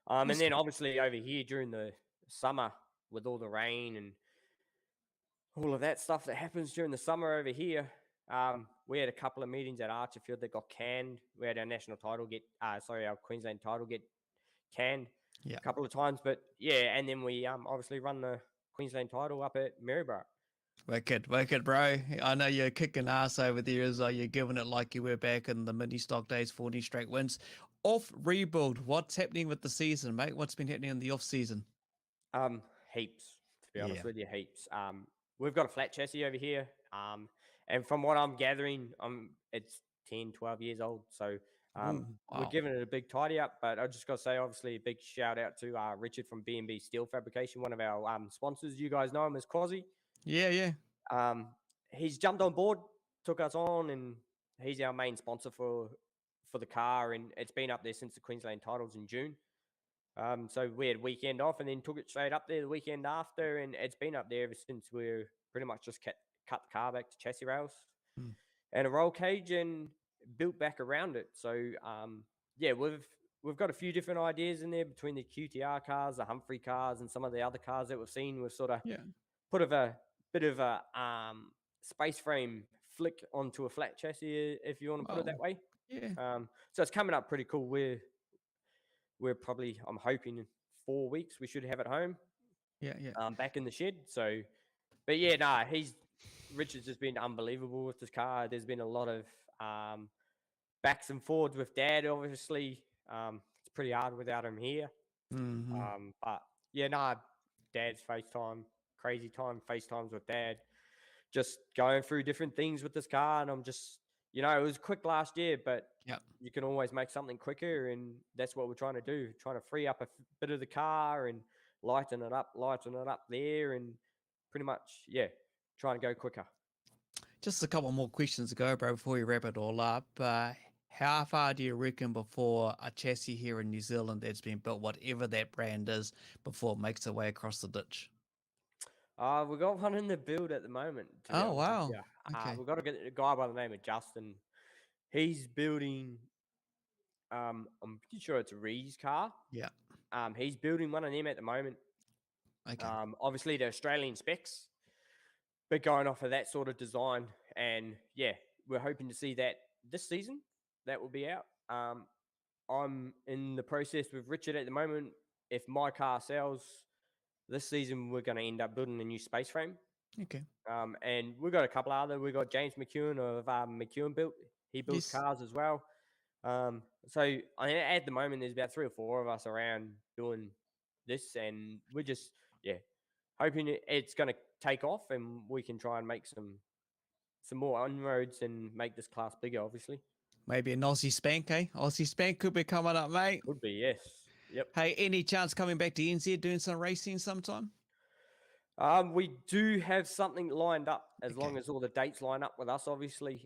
And then obviously over here during the summer with all the rain and all of that stuff that happens during the summer over here, we had a couple of meetings at Archerfield that got canned. We had our national title our Queensland title get canned a couple of times. But yeah, and then we obviously run the Queensland title up at Maryborough. Wicked, bro. I know you're kicking ass over there as well. You're giving it like you were back in the mini stock days, 40 straight wins. Off rebuild, what's happening with the season, mate? What's been happening in the off season? Heaps, to be honest with you, heaps. We've got a flat chassis over here. And from what I'm gathering, it's 10, 12 years old. So we're giving it a big tidy up. But I just got to say, obviously, a big shout out to Richard from B&B Steel Fabrication, one of our sponsors. You guys know him as Quasi. Yeah. He's jumped on board, took us on, and he's our main sponsor for the car. And it's been up there since the Queensland titles in June. So we had weekend off and then took it straight up there the weekend after. And it's been up there ever since. We're pretty much just cut the car back to chassis rails. and a roll cage and built back around it. So yeah, we've got a few different ideas in there between the QTR cars, the Humphrey cars, and some of the other cars that we've seen. We've sort of put a bit of a space frame flick onto a flat chassis, if you want to put it that way. Yeah. So it's coming up pretty cool. We're probably, I'm hoping in 4 weeks we should have it home. Yeah. Back in the shed. So, but yeah, Richard's just been unbelievable with this car. There's been a lot of backs and forwards with Dad, obviously. It's pretty hard without him here. But yeah, Dad's crazy time, FaceTimes with Dad. Just going through different things with this car. And I'm just, it was quick last year, but you can always make something quicker. And that's what we're trying to do, trying to free up a bit of the car and lighten it up there. And pretty much, trying to go quicker. Just a couple more questions to go, bro, before we wrap it all up. How far do you reckon before a chassis here in New Zealand that's been built, whatever that brand is, before it makes its way across the ditch? We've got one in the build at the moment. Oh, wow. Okay. We've got to get a guy by the name of Justin. He's building, I'm pretty sure it's a Ree's car. Yeah. He's building one of them at the moment. Okay. Obviously, the Australian specs, but going off of that sort of design. And yeah, we're hoping to see that this season. That will be out. I'm in the process with Richard at the moment. If my car sells this season, we're going to end up building a new space frame. Okay. And we've got a couple other. We've got James McEwen of McEwen Built. He builds cars as well. So at the moment, there's about 3 or 4 of us around doing this, and we're just hoping it's going to take off, and we can try and make some more inroads and make this class bigger. Obviously, maybe an Aussie Spank, eh? Aussie Spank could be coming up, mate. Could be, yes. Yep. Hey, any chance coming back to NZ doing some racing sometime? We do have something lined up as long as all the dates line up with us, obviously.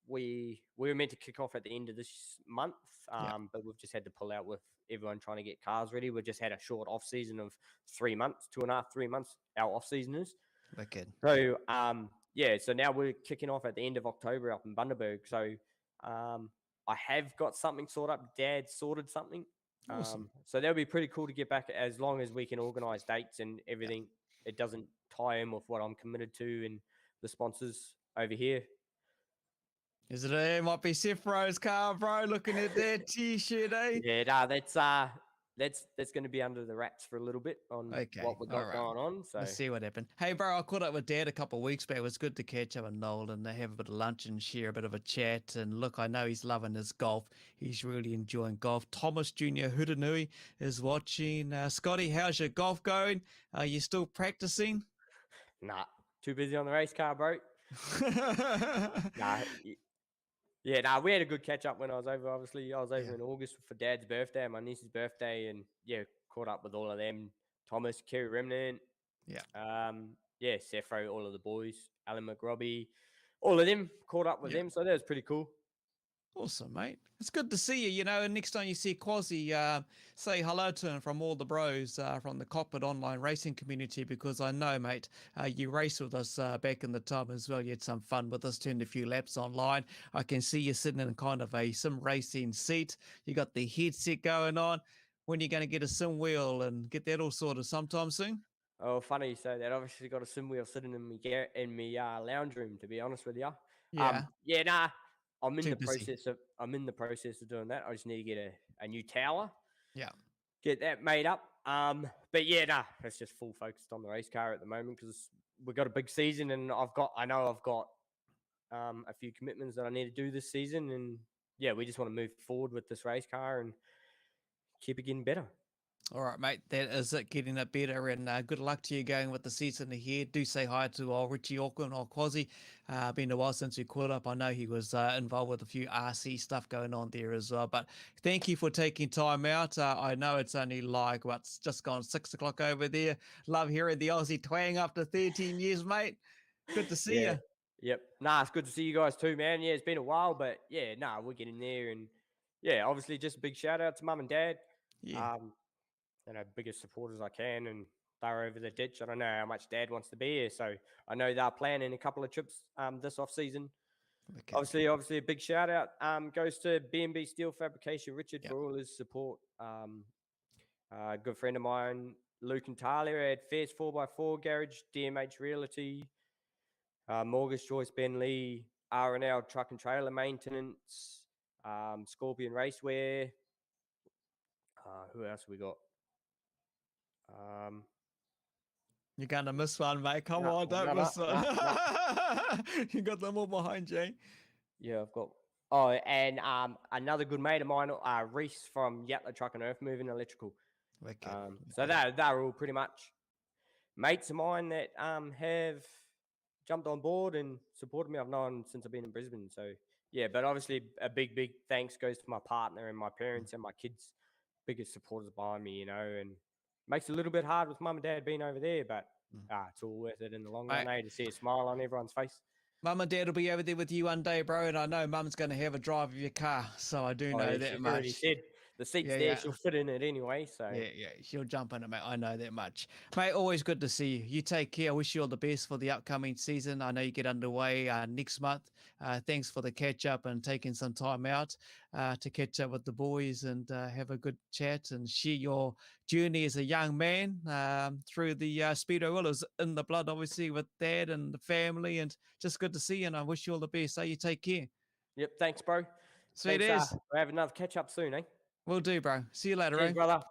We were meant to kick off at the end of this month, but we've just had to pull out with everyone trying to get cars ready. We've just had a short off season of 3 months, 2.5, 3 months. Our off season is. Okay. So so now we're kicking off at the end of October up in Bundaberg. So I have got something sorted up. Dad sorted something. Awesome. So that'll be pretty cool to get back as long as we can organise dates and everything. It doesn't tie in with what I'm committed to and the sponsors over here. Is it? It might be Sefro's car, bro. Looking at that T-shirt, eh? Yeah, that's going to be under the wraps for a little bit on what we got going on. So let's see what happened. Hey, bro, I caught up with Dad a couple of weeks back. It was good to catch up with Noel and have a bit of lunch and share a bit of a chat. And look, I know he's loving his golf. He's really enjoying golf. Thomas Jr. Hudanui is watching. Scotty, how's your golf going? Are you still practicing? Nah, too busy on the race car, bro. Nah, we had a good catch up when I was over. Obviously, I was over in August for Dad's birthday and my niece's birthday, and caught up with all of them. Thomas, Kerry Remnant, Sefro, all of the boys, Alan McRobbie, all of them. Caught up with them, so that was pretty cool. Awesome, mate. It's good to see you, and next time you see Quasi, say hello to him from all the bros from the Kokpit online racing community, because I know, mate, you raced with us back in the time as well. You had some fun with us, turned a few laps online. I can see you sitting in kind of a sim racing seat. You got the headset going on. When are you going to get a sim wheel and get that all sorted sometime soon? Oh, funny you say that. I've actually got a sim wheel sitting in my lounge room, to be honest with you. Yeah. I'm in the process of doing that. I just need to get a new tower. Yeah. Get that made up. It's just full focused on the race car at the moment because we've got a big season, and I've got a few commitments that I need to do this season, and we just want to move forward with this race car and keep it getting better. All right, mate. That is it, getting it better, and good luck to you going with the season ahead. Do say hi to old Richie Auckland, old Quasi. Been a while since we caught up. I know he was involved with a few RC stuff going on there as well. But thank you for taking time out. I know it's only it's just gone 6 o'clock over there. Love hearing the Aussie twang after 13 years, mate. Good to see you. Yep. It's good to see you guys too, man. Yeah, it's been a while, but we're getting there, and obviously just a big shout out to Mum and Dad. Yeah. Biggest supporters I can, and they're over the ditch. I don't know how much Dad wants to be here, so I know they're planning a couple of trips this off season. Okay. Obviously, a big shout out goes to B&B Steel Fabrication, Richard, for all his support. A good friend of mine, Luke and Talia at Fairs 4x4 Garage, DMH Realty, Mortgage Choice, Ben Lee, R&L Truck and Trailer Maintenance, Scorpion Racewear. Who else we got? You're gonna miss one, mate. Come No, on, don't no, miss no, one. You got them all behind you. Yeah, I've got. Oh, and another good mate of mine, Reese from Yatla Truck and Earth Moving Electrical. Okay. So they're all pretty much mates of mine that have jumped on board and supported me. I've known since I've been in Brisbane. So yeah, but obviously a big thanks goes to my partner and my parents and my kids, biggest supporters behind me, you know, and makes it a little bit hard with mum and dad being over there, but it's all worth it in the long run, to see a smile on everyone's face. Mum and Dad will be over there with you one day, bro, and I know Mum's going to have a drive of your car, so I do know that much. Already said the seat's there, she'll fit in it anyway. So yeah, she'll jump in it, mate. I know that much, mate. Always good to see you. You take care. I wish you all the best for the upcoming season. I know you get underway next month. Thanks for the catch up and taking some time out to catch up with the boys and have a good chat and share your journey as a young man through the Speedway. Well, it was in the blood, obviously, with Dad and the family, and just good to see you. And I wish you all the best. So you take care. Yep, thanks, bro. Sweet thanks, as. we'll have another catch up soon, eh? Will do, bro. See you later, Cheers, brother.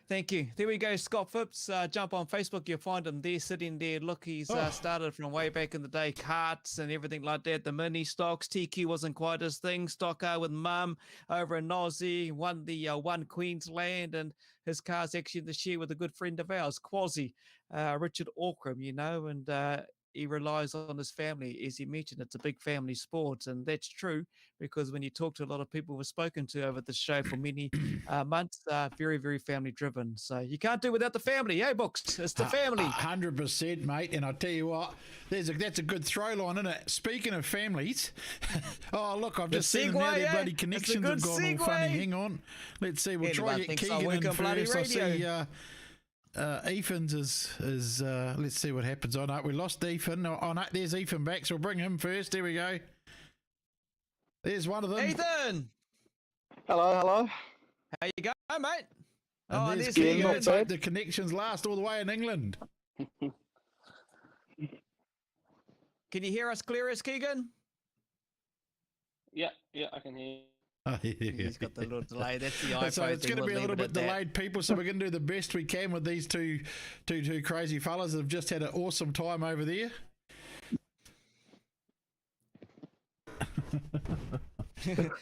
Thank you. There we go, Scott Phipps. Jump on Facebook. You'll find him there, sitting there. Look, he's started from way back in the day, karts and everything like that. The mini stocks. TQ wasn't quite his thing. Stock car with mum over in Aussie. Won the One Queensland, and his car's actually in the share with a good friend of ours, Quasi, Richard Auckram, you know, and he relies on his family. As he mentioned, it's a big family sport, and that's true because when you talk to a lot of people we've spoken to over the show for many months, very, very family driven. So you can't do without the family, eh, Books? It's the family. 100%, mate. And I tell you what, that's a good throw line, isn't it? Speaking of families, oh look, I've just seen them now. Their bloody connections have gone all funny. Hang on, let's see. We'll try to get Keegan in first. I see. Ethan's is let's see what happens. Oh no, we lost Ethan. Oh no, there's Ethan back, so we'll bring him first. Here we go. There's one of them. Ethan! Hello. How you going, mate? And there's Keegan. It's like the connections last all the way in England. Can you hear us clear as Keegan? Yeah, I can hear you. Oh, yeah. He's got the little delay. That's the iPhone. So it's going to be a little bit delayed, people. So we're going to do the best we can with these two crazy fellas that have just had an awesome time over there.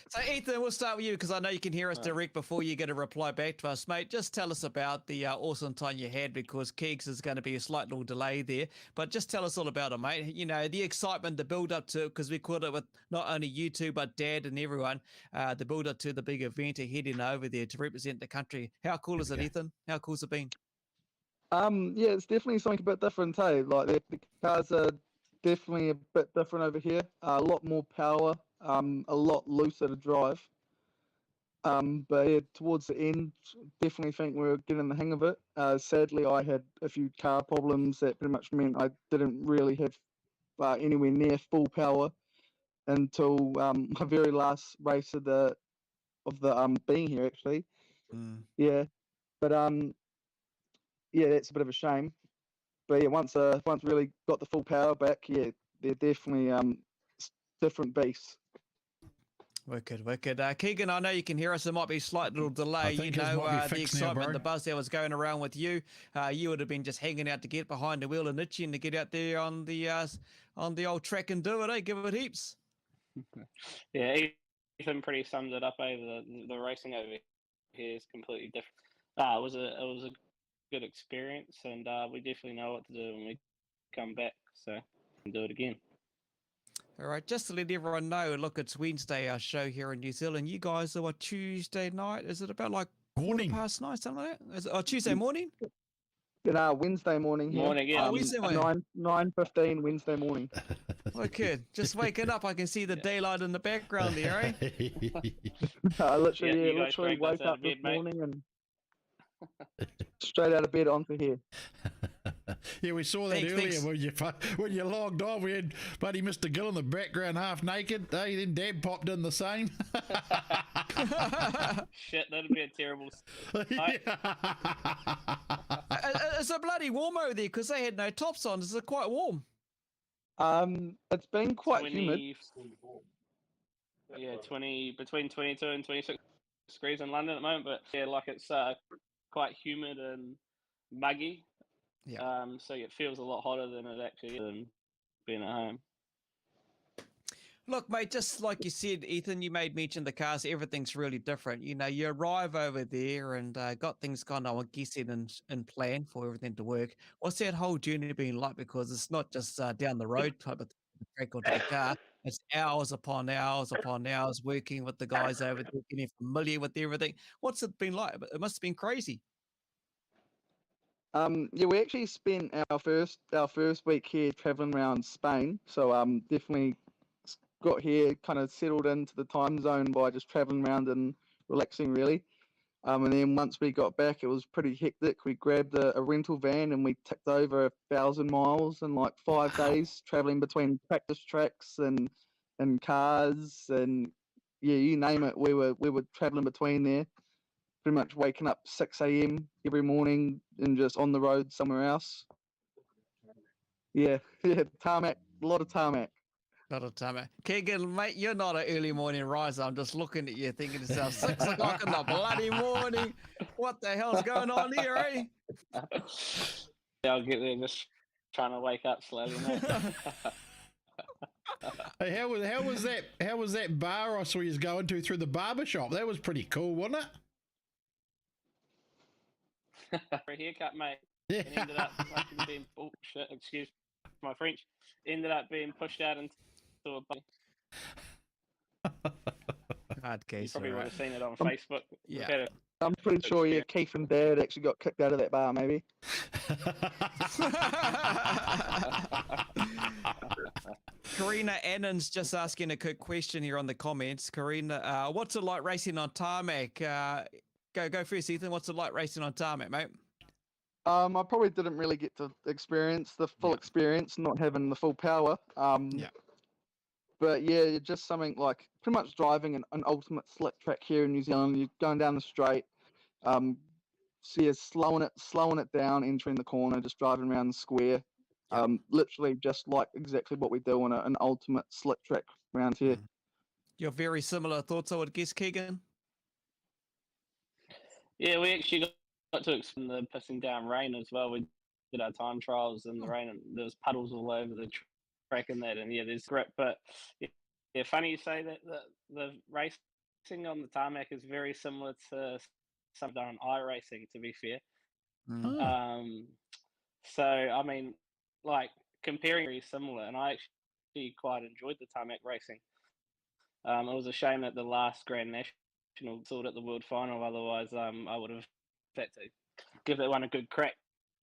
So Ethan, we'll start with you because I know you can hear us direct before you get a reply back to us, mate. Just tell us about the awesome time you had, because Keegs is going to be a slight little delay there, but just tell us all about it, mate. You know, the excitement, the build up to it, because we caught it with not only you two but Dad and everyone. The build up to the big event, heading over there to represent the country. How cool is it, Ethan? How cool's it been? Yeah, it's definitely something a bit different, hey. Like the cars are definitely a bit different over here. A lot more power. A lot looser to drive. But yeah, towards the end, definitely think we're getting the hang of it. Sadly, I had a few car problems that pretty much meant I didn't really have anywhere near full power until my very last race of the being here, actually. Yeah, but yeah, that's a bit of a shame. But yeah, once really got the full power back, yeah, they're definitely different beasts. Wicked. Keegan, I know you can hear us. There might be a slight little delay. You know, the excitement, now, the buzz that was going around with you. You would have been just hanging out to get behind the wheel and itching to get out there on the old track and do it, eh? Give it heaps. Yeah, Ethan pretty summed it up, eh? The racing over here is completely different. It was a good experience, and we definitely know what to do when we come back, so we can do it again. All right, just to let everyone know, look, it's Wednesday, our show here in New Zealand. You guys are Tuesday night? Is it about like morning past night, something like that? Is it, Tuesday morning? Wednesday morning. Here. Morning, yeah. Wednesday morning. 9:15 Wednesday morning. Okay, just waking up. I can see the daylight in the background there, eh? I literally woke up this morning and straight out of bed onto here. Yeah, we saw that Thanks, earlier thanks. when you logged on. We had buddy Mr. Gill in the background, half naked. Hey, then Dad popped in the same. Shit, that'd be a terrible sight. It's a bloody warm over there because they had no tops on. Is it quite warm? It's been quite humid. Yeah, between 22 and 26 degrees in London at the moment, but yeah, like it's quite humid and muggy. Yeah. So it feels a lot hotter than it actually is than being at home. Look, mate, just like you said, Ethan, you made mention the cars. Everything's really different. You know, you arrive over there and got things kind of, I guess, in plan for everything to work. What's that whole journey been like? Because it's not just down the road type of track onto the car. It's hours upon hours working with the guys over there, getting familiar with everything. What's it been like? It must have been crazy. Yeah, we actually spent our first week here traveling around Spain. So definitely got here, kind of settled into the time zone by just traveling around and relaxing, really. And then once we got back, it was pretty hectic. We grabbed a rental van and we ticked over 1,000 miles in like 5 days, traveling between practice tracks and cars and yeah, you name it. We were traveling between there, pretty much waking up 6 a.m. every morning and just on the road somewhere else. Yeah, tarmac, a lot of tarmac. Not a time. Keegan, mate, you're not an early morning riser. I'm just looking at you thinking to yourself, 6 o'clock in the bloody morning. What the hell's going on here, eh? Yeah, I'll get there just trying to wake up slowly, mate. Hey, how was that bar I saw you going to through the barber shop? That was pretty cool, wasn't it? For a haircut, mate. Yeah. It ended up fucking being bullshit, excuse my French. Ended up being pushed out into a Hard case. You probably all would right. have seen it on Facebook. Yeah. I'm pretty sure Keith and Dad actually got kicked out of that bar, maybe. Karina Annan's just asking a quick question here on the comments. Karina, what's it like racing on tarmac? Go first, Ethan. What's it like racing on tarmac, mate? I probably didn't really get to experience the full experience, not having the full power. But yeah, just something like pretty much driving an ultimate slick track here in New Zealand. You're going down the straight, so you're slowing it down, entering the corner, just driving around the square. Literally just like exactly what we do on an ultimate slick track around here. Your very similar thoughts, I would guess, Keegan? Yeah, we actually got to experience the pissing down rain as well. We did our time trials in the rain, and there was puddles all over the track and that, and yeah, there's grip. But yeah, funny you say that the racing on the tarmac is very similar to some done on iRacing, to be fair. So I mean, like comparing, very similar, and I actually quite enjoyed the tarmac racing. It was a shame that the last Grand National sorted at the World Final. Otherwise, I would have had to give that one a good crack,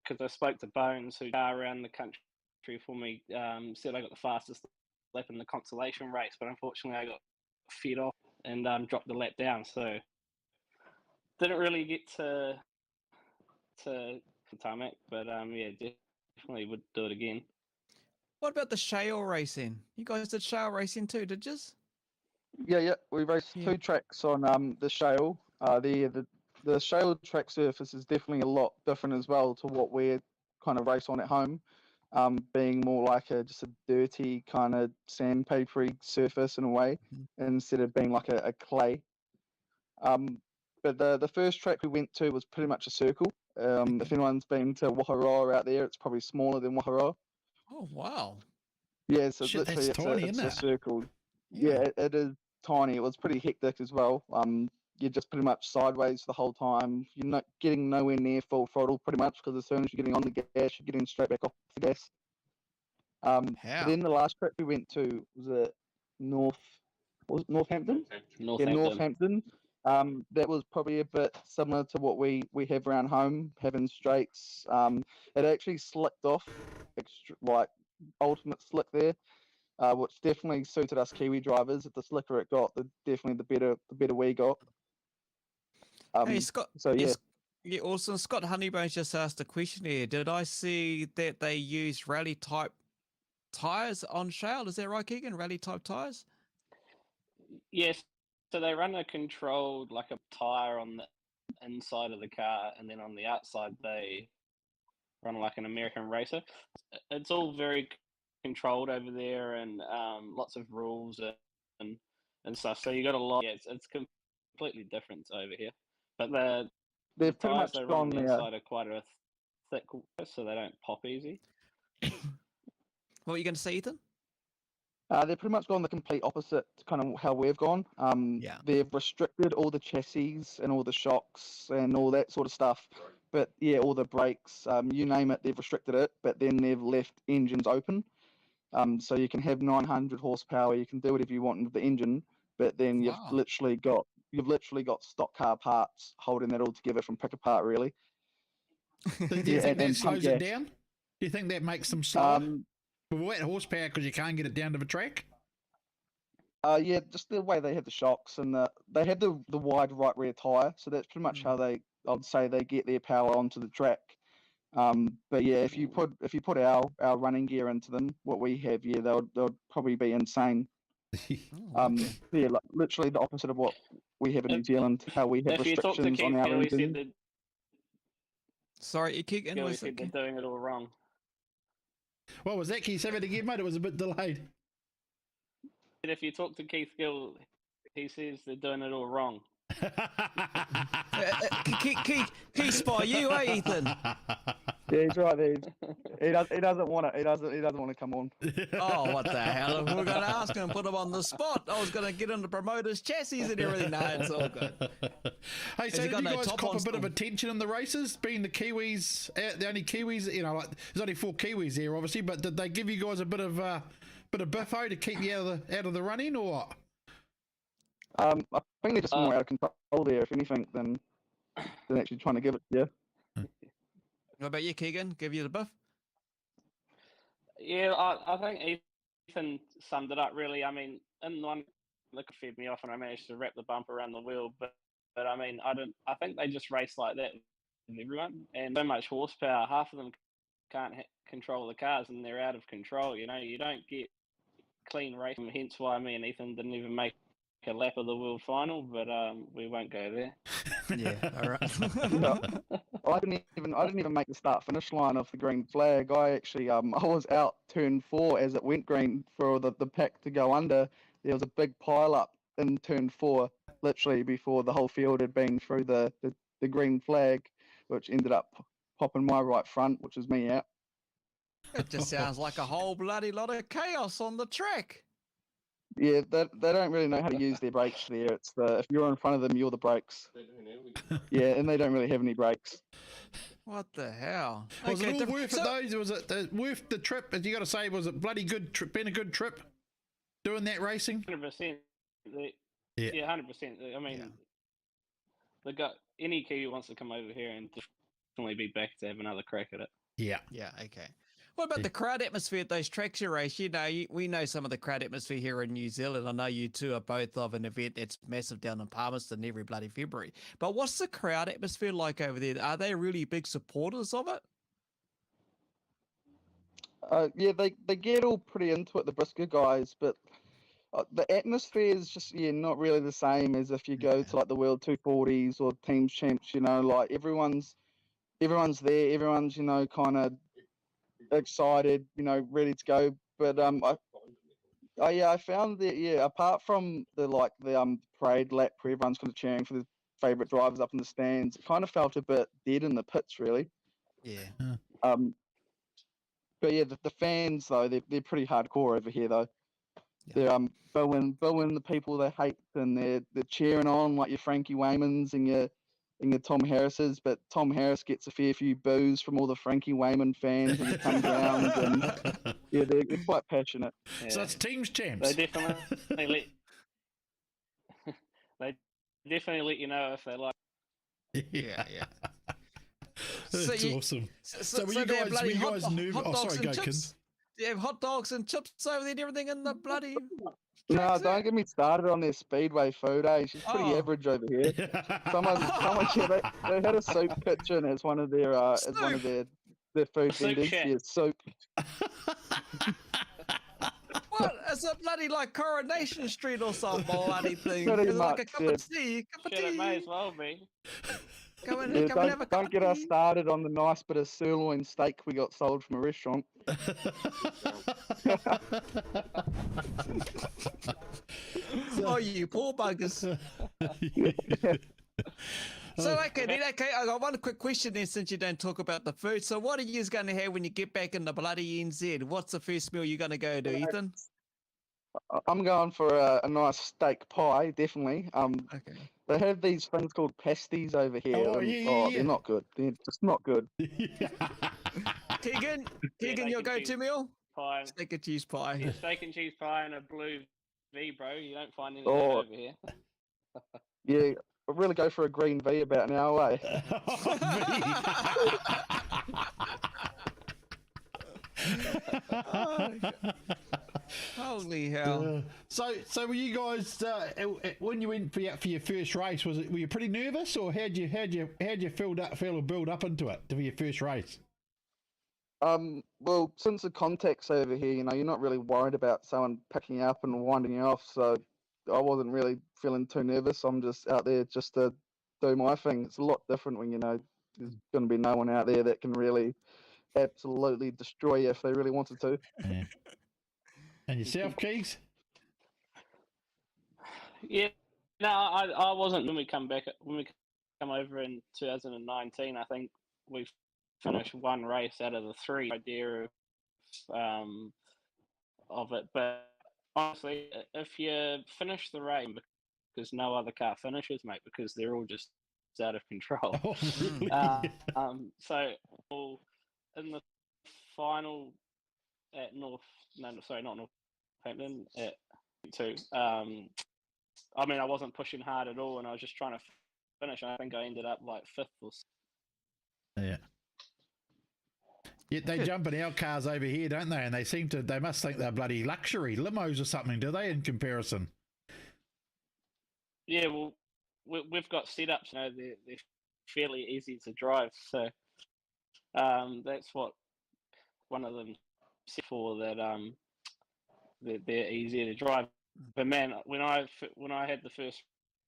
because I spoke to Bones, who are around the country for me. Said I got the fastest lap in the consolation race, but unfortunately I got fed off and dropped the lap down. So didn't really get to tarmac, but yeah, definitely would do it again. What about the shale racing? You guys did shale racing too, did you? Yeah. We raced 2 tracks on the shale. The shale track surface is definitely a lot different as well to what we're kind of race on at home, being more like just a dirty kind of sandpapery surface in a way, instead of being like a clay. But the first track we went to was pretty much a circle. If anyone's been to Waharoa out there, it's probably smaller than Waharoa. Oh, wow. Yeah, so Shit, literally that's tiny, it's isn't a it? circle. Yeah, it is tiny. It was pretty hectic as well. You're just pretty much sideways the whole time. You're not getting nowhere near full throttle pretty much, because as soon as you're getting on the gas, you're getting straight back off the gas. But then the last trip we went to was Northampton? Yeah, Northampton. That was probably a bit similar to what we have around home, having straights. It actually slicked off, like ultimate slick there, which definitely suited us Kiwi drivers. The slicker it got, definitely the better we got. Hey, Scott. So yeah. Yeah, awesome. Scott Honeybones just asked a question here. Did I see that they use rally type tires on shale? Is that right, Keegan? Rally type tires? Yes. So they run a controlled, like a tire on the inside of the car, and then on the outside they run like an American racer. It's all very controlled over there, and lots of rules and stuff. So you got a lot. Yeah, it's completely different over here. But the They've pretty tires much they run on gone the there. inside are quite a thick, so they don't pop easy. What were you going to say, Ethan? They've pretty much gone the complete opposite to kind of how we've gone. Yeah. They've restricted all the chassis and all the shocks and all that sort of stuff. But yeah, all the brakes, you name it, they've restricted it. But then they've left engines open. So you can have 900 horsepower. You can do whatever you want with the engine. But then you've Wow. literally got stock car parts holding that all together from pick apart, really. Do you think that slows it down? Do you think that makes them slower? With that horsepower, because you can't get it down to the track? Yeah, just the way they have the shocks and they have the wide right rear tire, so that's pretty much how I'd say they get their power onto the track. But yeah, if you put our running gear into them, what we have, yeah, they'll probably be insane. Yeah, like literally the opposite of what we have in New Zealand, how we have If you talk to restrictions Keith on our Gill, he said engine. that Sorry, Keegan. Gill, he said they're doing it all wrong. What was that? Can you say that again, mate? It was a bit delayed. If you talk to Keith Gill, he says they're doing it all wrong. Key spy you, eh, Ethan? Yeah, he's right there. He doesn't want it. He doesn't want to come on. Oh, what the hell? We're going to ask him and put him on the spot. I was going to get him to promote his chassis and everything. No, it's all good. Hey, so did you guys cop a bit of attention in the races, being the Kiwis, the only Kiwis, you know, like there's only 4 Kiwis here, obviously, but did they give you guys a bit of biffo to keep you out of the running, or what? I think they're just more out of control there, if anything, than actually trying to give it to you. What about you, Keegan? Give you the buff? Yeah, I think Ethan summed it up really. I mean, in one look, it fed me off and I managed to wrap the bumper around the wheel, but I mean, I think they just race like that with everyone, and so much horsepower, half of them can't control the cars and they're out of control. You know, you don't get clean racing, hence why me and Ethan didn't even make a lap of the world final, but we won't go there. Yeah, all right. No, I didn't even make the start finish line of the green flag. I actually I was out turn 4 as it went green for the pack to go under. There was a big pile up in turn 4, literally before the whole field had been through the green flag, which ended up popping my right front, which is me out. It just sounds like a whole bloody lot of chaos on the track. Yeah, they don't really know how to use their brakes there. It's if you're in front of them, you're the brakes. Yeah, and they don't really have any brakes. What the hell? Was it all worth it, though? Was it worth the trip? As you got to say, was it bloody good? Been a good trip doing that racing? 100%. Yeah, 100%. I mean, any Kiwi wants to come over here and definitely be back to have another crack at it. Yeah. Yeah, okay. What about the crowd atmosphere at those tracks you race? You know, we know some of the crowd atmosphere here in New Zealand. I know you two are both of an event that's massive down in Palmerston every bloody February. But what's the crowd atmosphere like over there? Are they really big supporters of it? Yeah, they get all pretty into it, the Brisker guys, but the atmosphere is just not really the same as if you go to like the World 240s or Teams Champs. You know, like everyone's there, everyone's kind of excited, ready to go. But I found that apart from the parade lap where everyone's kind of cheering for the favourite drivers up in the stands, it kind of felt a bit dead in the pits, really. Yeah. But yeah, the fans though, they're pretty hardcore over here though. Yeah. They're booing the people they hate, and they're cheering on like your Frankie Waymans and your Tom Harrises, but Tom Harris gets a fair few boos from all the Frankie Wayman fans when he comes around, and yeah, they're quite passionate. Yeah. So it's Teams Champs. They definitely let you know if they like. Yeah. That's awesome. So were you guys nervous? Oh, sorry, go, Kins. Do you have hot dogs and chips over there and everything in the bloody? No, tracks don't there? get me started on their speedway food. She's pretty Oh. average over here. Someone, yeah, they had a soup kitchen as one of their their food Soup vendors. shack. Yeah, soup. What? It's a bloody like Coronation Street or some bloody thing. Pretty It's like a much, cup yeah. of tea. Cup of Shit, it may as tea. well be. Come and, Yeah, come and have a cup don't of get us tea. started on the nice bit of sirloin steak we got sold from a restaurant. Oh, you poor buggers. So, okay, then, okay, I got one quick question then since you don't talk about the food. So, what are you going to have when you get back in the bloody NZ? What's the first meal you're going to go to, Ethan? I'm going for a nice steak pie, definitely. Okay. They have these things called pasties over here. Oh, and, yeah. they're not good. They're just not good. Keegan, Steak your and go-to cheese meal? Pie. Steak and cheese pie. Yeah, steak and cheese pie and a blue V, bro. You don't find any of Oh. that over here. Yeah, I really go for a green V about an hour away. Holy hell. So were you guys when you went for your first race? Were you pretty nervous, or how'd you feel or build up into it for your first race? Well, since the contact's over here, you're not really worried about someone picking you up and winding you off, so I wasn't really feeling too nervous. I'm just out there just to do my thing. It's a lot different when there's going to be no one out there that can really absolutely destroy you if they really wanted to. Yeah. And yourself, Keegs? Yeah, no, I wasn't when we come over in 2019. I think we finished one race out of the three. Idea of it, but honestly, if you finish the race, because no other car finishes, mate, because they're all just out of control. Oh, really? So in the final at not Northampton at two. I mean, I wasn't pushing hard at all, and I was just trying to finish. I think I ended up like fifth or. Yeah. Yet they jump in our cars over here, don't they? And they must think they're bloody luxury limos or something, do they? In comparison. Yeah, well, we've got setups. They're fairly easy to drive. So that's what one of them said for that. They're easier to drive. But man, when I had the first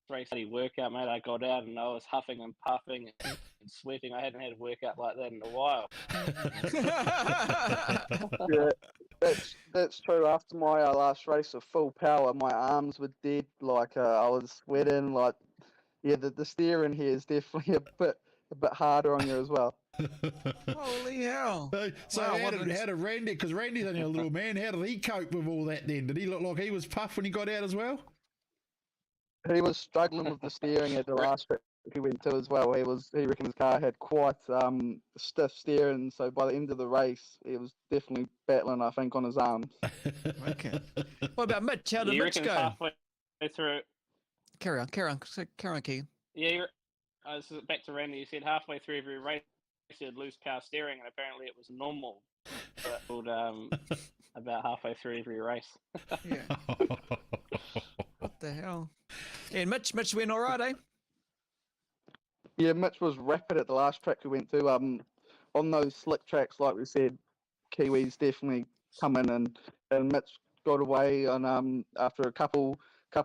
race workout, mate, I got out and I was huffing and puffing and sweating. I hadn't had a workout like that in a while. Yeah, that's true. After my last race of full power, my arms were dead. Like I was sweating. Like, yeah, the steering here is definitely a bit harder on you as well. Holy hell. So Wow, how did Randy, because Randy's only a little man, how did he cope with all that then? Did he look like he was puffed when he got out as well? He was struggling with the steering at the last trip he went to as well. He reckoned his car had quite stiff steering, so by the end of the race, he was definitely battling, I think, on his arms. Okay. What about Mitch? How did You Mitch reckon go? halfway through? Carry on, Keegan. Yeah, I was back to Randy. You said halfway through every race, you'd lose power steering, and apparently it was normal. But about halfway through every race. Yeah. What the hell? And Mitch went all right, eh? Yeah, Mitch was rapid at the last track we went to. On those slick tracks, like we said, Kiwis definitely come in and Mitch got away on after a couple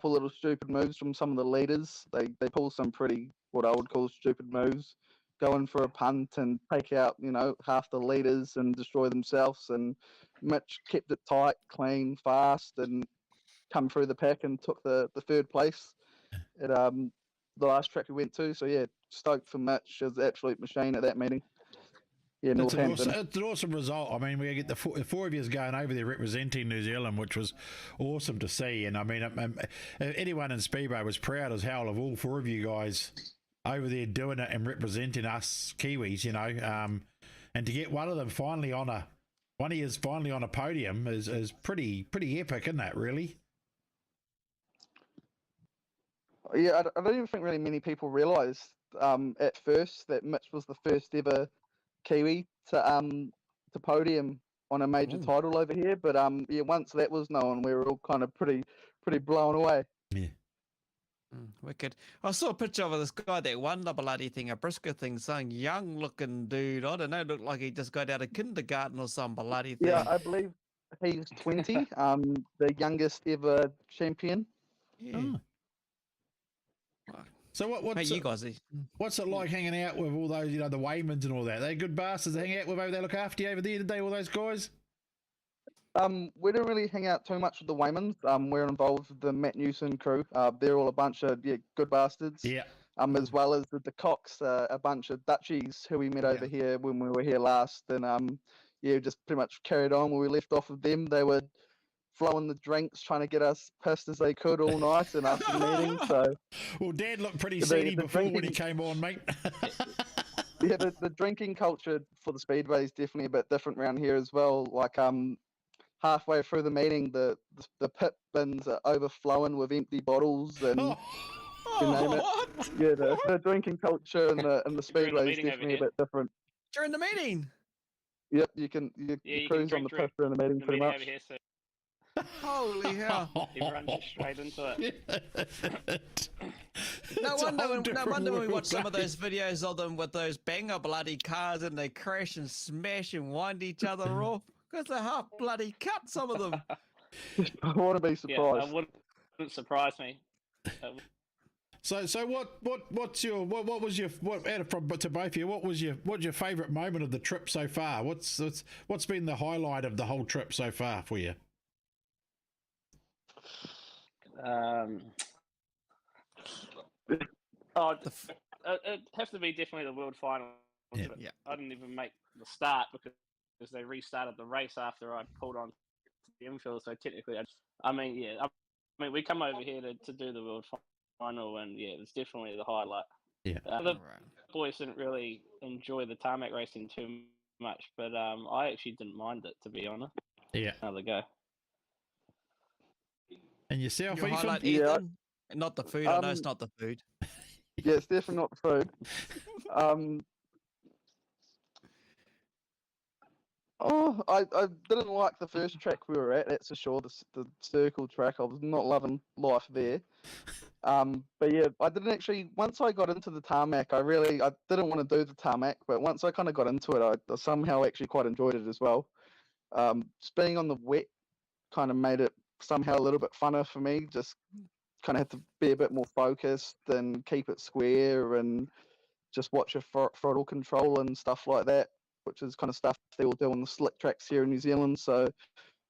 little stupid moves from some of the leaders. They pull some pretty, what I would call, stupid moves, going for a punt and take out half the leaders and destroy themselves. And Mitch kept it tight, clean, fast, and come through the pack and took the third place at the last track we went to. So yeah, stoked for Mitch. It was an absolute machine at that meeting. Yeah, it's Northampton. It's an awesome result. I mean, we get the four of you going over there representing New Zealand, which was awesome to see. And I mean, anyone in Speedway was proud as hell of all four of you guys over there doing it and representing us Kiwis, and to get one of them finally on a podium is pretty epic, isn't that, really? Yeah, I don't even think really many people realised at first that Mitch was the first ever Kiwi to podium on a major Ooh. title over here. But yeah, once that was known, we were all kind of pretty blown away. Yeah. Wicked. I saw a picture of this guy that won the bloody thing, a Briscoe thing, some young looking dude. I don't know, looked like he just got out of kindergarten or some bloody thing. Yeah, I believe he's 20, the youngest ever champion. Yeah. Oh. So what's Hey, you guys, what's it like hanging out with all those, the Waymans and all that? They good bastards to hang out with over there, look after you over there today, all those guys? We don't really hang out too much with the Waymans. We're involved with the Matt Newson crew. They're all a bunch of good bastards. Yeah. As well as the Cocks, a bunch of Dutchies who we met over here when we were here last, and just pretty much carried on where we left off with them. They were flowing the drinks, trying to get us pissed as they could all night and after the meeting. So, well, Dad looked pretty seedy before when he came on, mate. Yeah, the drinking culture for the speedway is definitely a bit different around here as well. Like halfway through the meeting, the pit bins are overflowing with empty bottles and you name it. Yeah, the drinking culture and the speedway is definitely a bit different. During the meeting. Yep, you cruise on the piss during the meeting pretty much. Over here, so Holy hell! everyone just straight into it. No wonder when we watch some of those videos of them with those banger bloody cars and they crash and smash and wind each other off because they're half bloody cut, some of them. I want to be surprised. Yeah, that wouldn't surprise me. So what was your from to both of you? What's your favourite moment of the trip so far? What's been the highlight of the whole trip so far for you? It has to be definitely the world final. Yeah. I didn't even make the start because they restarted the race after I pulled on the infield. So technically, I mean, we come over here to do the world final, and yeah, it's definitely the highlight. Yeah. The boys didn't really enjoy the tarmac racing too much, but I actually didn't mind it, to be honest. Yeah. Another go. And yourself, Your Ethan? highlight, Ethan? Not the food. I know it's not the food. Yeah, it's definitely not the food. I didn't like the first track we were at, that's for sure, the circle track. I was not loving life there. But yeah, I didn't actually, once I got into the tarmac, I didn't want to do the tarmac, but once I kind of got into it, I somehow actually quite enjoyed it as well. Just being on the wet kind of made it somehow a little bit funner for me. Just kind of had to be a bit more focused and keep it square and just watch your throttle control and stuff like that, which is kind of stuff they will do on the slick tracks here in New Zealand. So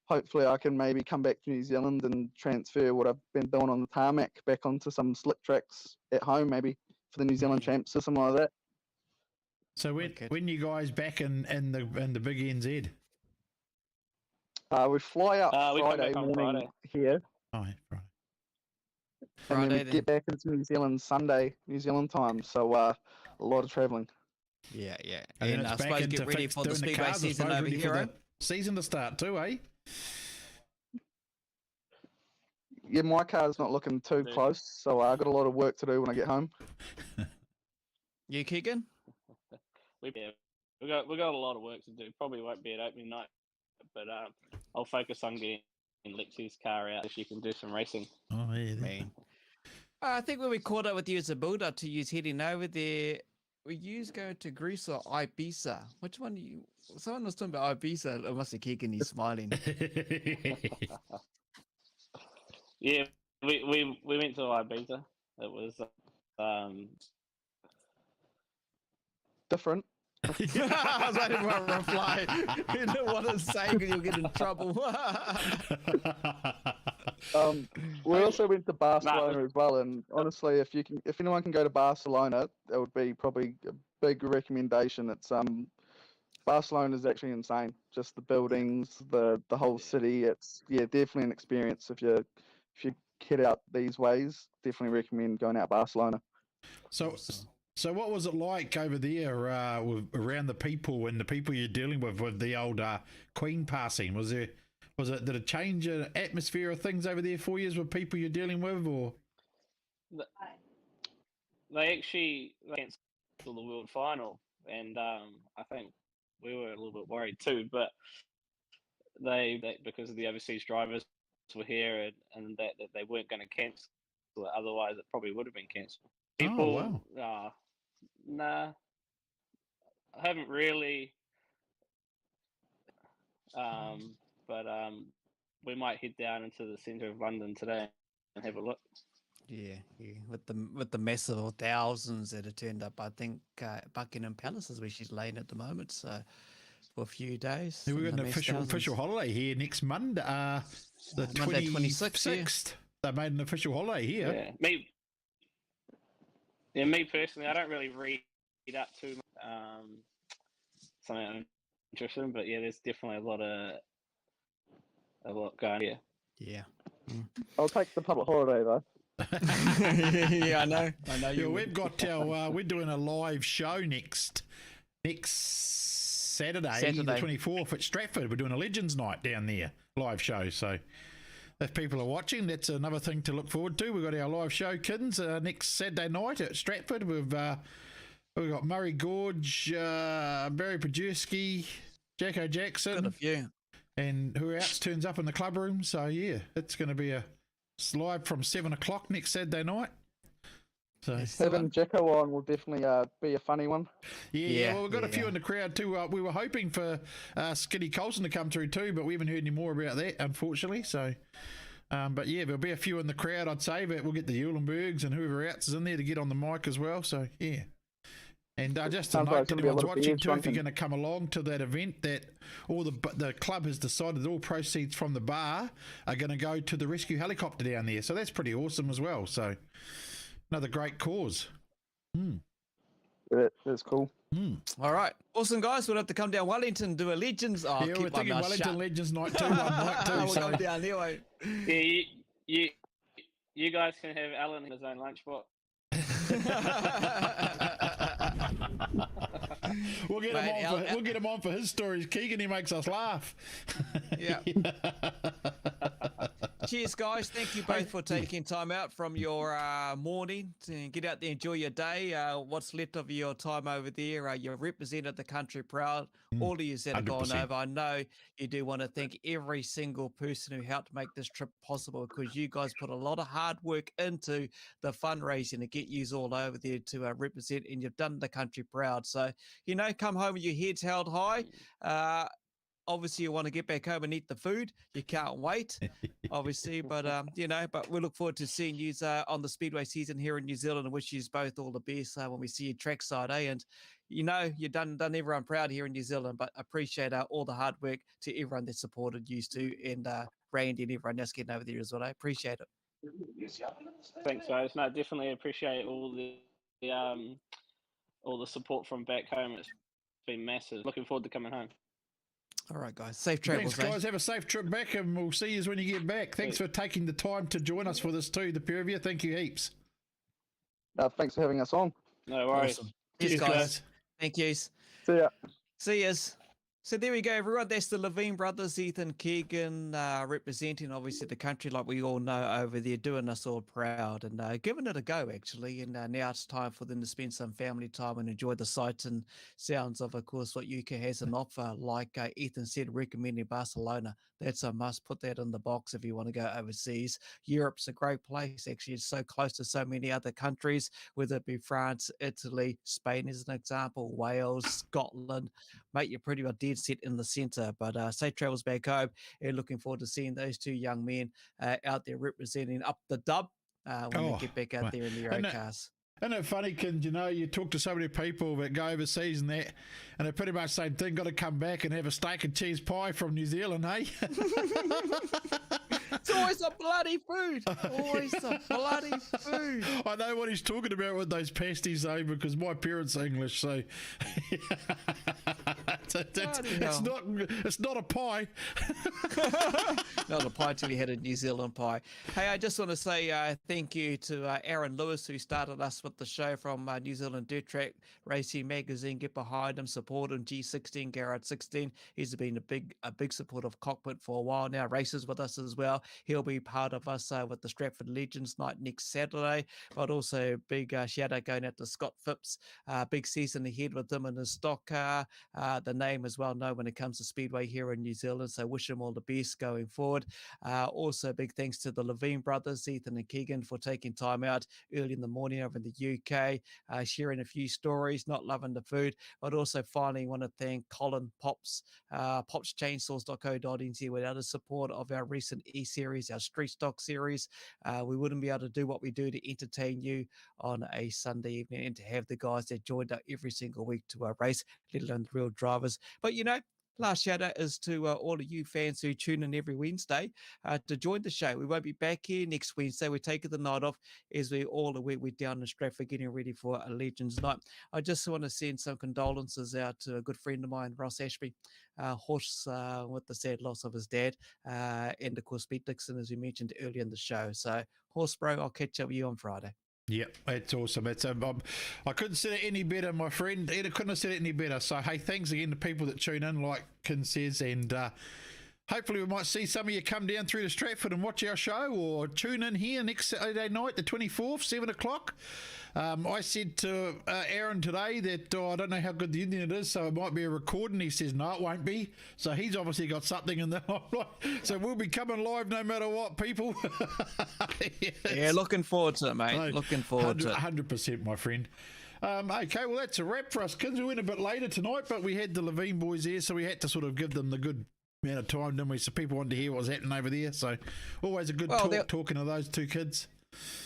hopefully I can maybe come back to New Zealand and transfer what I've been doing on the tarmac back onto some slick tracks at home, maybe for the New Zealand champs or something like that. So when you guys back in the big NZ? We fly out Friday morning Friday. here. Oh, yeah, Friday. And then we get back into New Zealand Sunday, New Zealand time. So a lot of travelling. Yeah. And I suppose get ready for the speedway season over here, right? Season to start too, eh? Yeah, my car's not looking too close, so I got a lot of work to do when I get home. You, Keegan? We got a lot of work to do. Probably won't be at opening night, but I'll focus on getting Lexi's car out so she can do some racing. Oh yeah, man. I think when we caught up with you as a builder to use heading over there, we used going to Greece or Ibiza. Which one do you? Someone was talking about Ibiza. It must be Keegan. He's smiling. Yeah, we went to Ibiza. It was different. I was waiting for a reply. You didn't want to say because you'll get in trouble. We also went to Barcelona as well, and honestly, if anyone can go to Barcelona, that would be probably a big recommendation. It's Barcelona is actually insane. Just the buildings, the whole city. It's definitely an experience. If you head out these ways, definitely recommend going out Barcelona. So what was it like over there around the people and the people you're dealing with the old Queen passing? Did it change the atmosphere of things over there for you with people you're dealing with, or? They actually canceled the world final, and I think we were a little bit worried too. But they because of the overseas drivers were here and that they weren't going to cancel it. Otherwise, it probably would have been cancelled. People, nah, I haven't really. But we might head down into the centre of London today and have a look. Yeah, with the massive thousands that have turned up. I think Buckingham Palace is where she's laying at the moment. So for a few days. We've got an official holiday here next Monday, the Monday 26th. They made an official holiday here. Yeah, me personally, I don't really read up too much. Something I'm interested in, but yeah, there's definitely a lot going here. Yeah. I'll take the public holiday though. Yeah, I know. Yeah, we've got our we're doing a live show next Saturday, the 24th at Stratford. We're doing a Legends Night down there, live show. So if people are watching, that's another thing to look forward to. We've got our live show, kids, next Saturday night at Stratford. We've got Murray Gorge, Barry Pajewski, Jacko Jackson. Got a few. And who else turns up in the club room. So yeah, it's going to be it's live from 7 o'clock next Saturday night. So having Jacko on will definitely be a funny one. Yeah, well, we've got a few in the crowd too. We were hoping for Skinny Colson to come through too, but we haven't heard any more about that, unfortunately. So, but yeah, there'll be a few in the crowd, I'd say, but we'll get the Eulenbergs and whoever else is in there to get on the mic as well. So yeah. And just to note to everyone's watching too, if you're going to come along to that event, that all the club has decided that all proceeds from the bar are going to go to the rescue helicopter down there. So that's pretty awesome as well. So another great cause. That's cool. All right. Awesome, guys. We'll have to come down Wellington and do a Legends. Oh, yeah, we're thinking Wellington Legends night too. We'll go down there, wait. Yeah, you guys can have Alan in his own lunchbox. We'll get him on for his stories. Keegan, he makes us laugh. Yeah. Cheers, guys. Thank you both for taking time out from your morning to get out there, enjoy your day. What's left of your time over there, you represented the country proud. All of you that have gone over. I know you do want to thank every single person who helped make this trip possible, because you guys put a lot of hard work into the fundraising to get you all over there to represent, and you've done the country proud. So, come home with your heads held high. Obviously, you want to get back home and eat the food. You can't wait, obviously. But, but we look forward to seeing you on the Speedway season here in New Zealand, and wish you both all the best when we see you trackside, eh? And, you've done everyone proud here in New Zealand, but appreciate all the hard work to everyone that supported you too, and Randy and everyone else getting over there as well. I appreciate it. Thanks, guys. No, definitely appreciate all the support from back home. It's been massive. Looking forward to coming home. All right, guys. Safe travels. Thanks, guys. Have a safe trip back, and we'll see you when you get back. Thanks for taking the time to join us for this too, the pair of you. Thank you heaps. Thanks for having us on. No worries. Awesome. Cheers, guys. Thank you. See ya. See yous. So there we go, everyone. That's the Levien brothers, Ethan, Keegan, representing obviously the country, like we all know over there, doing us all proud and giving it a go, actually. And now it's time for them to spend some family time and enjoy the sights and sounds of course, what UK has on offer. Like Ethan said, recommending Barcelona. That's a must. Put that in the box if you want to go overseas. Europe's a great place, actually. It's so close to so many other countries, whether it be France, Italy, Spain as an example, Wales, Scotland. Mate, you're pretty well dead set in the centre. But safe travels back home, and looking forward to seeing those two young men out there representing up the dub when they get back out there in their own cars. Isn't it funny, Kins, you talk to so many people that go overseas and that, and they're pretty much the same thing, got to come back and have a steak and cheese pie from New Zealand, eh? It's always a bloody food. Always a bloody food. I know what he's talking about with those pasties, though, because my parents are English, so it's not a pie. Not a pie till you had a New Zealand pie. Hey, I just want to say thank you to Aaron Lewis, who started us with the show from New Zealand Dirt Track Racing Magazine. Get behind him, support him. G16, Garrett 16. He's been a big supporter of Kokpit for a while now. Races with us as well. He'll be part of us with the Stratford Legends night next Saturday. But also big shout out going out to Scott Phipps. Big season ahead with him in his stock car. The name as well known when it comes to Speedway here in New Zealand. So wish them all the best going forward. Also, big thanks to the Levien brothers, Ethan and Keegan, for taking time out early in the morning over in the UK, sharing a few stories, not loving the food, but also finally want to thank Colin, Pops Chainsaws.co.nz. Without the support of our recent E-Series, our Street Stock series, we wouldn't be able to do what we do to entertain you on a Sunday evening and to have the guys that joined up every single week to our race, let alone the real drivers. But last shout out is to all of you fans who tune in every Wednesday to join the show. We won't be back here next Wednesday. We're taking the night off as we all we're down in Stratford getting ready for a Legends night. I just want to send some condolences out to a good friend of mine, Ross Ashby, horse with the sad loss of his dad, and of course Pete Dixon, as we mentioned earlier in the show. So horse bro, I'll catch up with you on Friday. Yep, that's awesome. It's I couldn't said it any better, my friend. I couldn't have said it any better. So hey, thanks again to people that tune in, like Kin says, and hopefully we might see some of you come down through to Stratford and watch our show, or tune in here next Saturday night, the 24th, 7 o'clock. I said to Aaron today that I don't know how good the internet is, so it might be a recording. He says, no, it won't be. So he's obviously got something in there. So we'll be coming live no matter what, people. Yeah, looking forward to it, mate. No, looking forward to it. 100%, my friend. Okay, well, that's a wrap for us, kids. We went a bit later tonight, but we had the Levien boys there, so we had to sort of give them the good amount of time, didn't we? So people wanted to hear what was happening over there. So always a good talking to those two kids.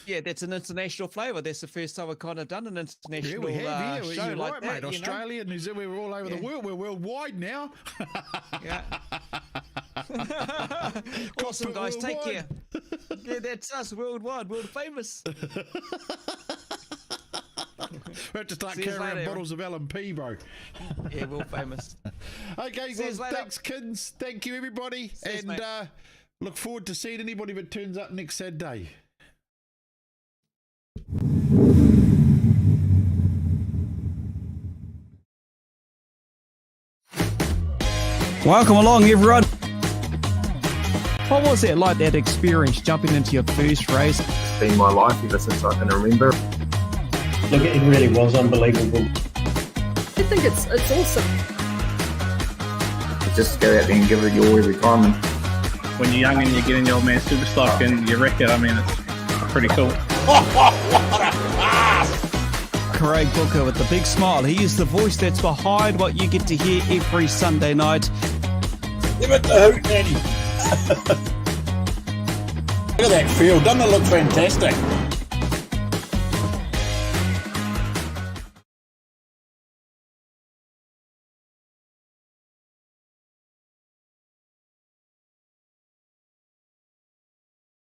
Yeah, that's an international flavour. That's the first time we've kind of done an international show You're like right, that. mate. Australia, New Zealand, we're all over the world. We're worldwide now. Yeah. Awesome, guys. Take care. Yeah, that's us, worldwide, world famous. We have to start carrying around bottles of LMP, bro. Yeah, world famous. Okay, guys, thanks, kids. Thank you, everybody. And look forward to seeing anybody that turns up next Saturday. Welcome along, everyone. What was it like, that experience jumping into your first race? It's been my life ever since I can remember. Look, it really was unbelievable. I think it's awesome. Just go out there and give it your every time. And When you're young and you get in the old man super stock and you wreck it, I mean, it's pretty cool. Craig Booker with the big smile. He is the voice that's behind what you get to hear every Sunday night. Give it the hoot, Nanny. Look at that field. Doesn't it look fantastic?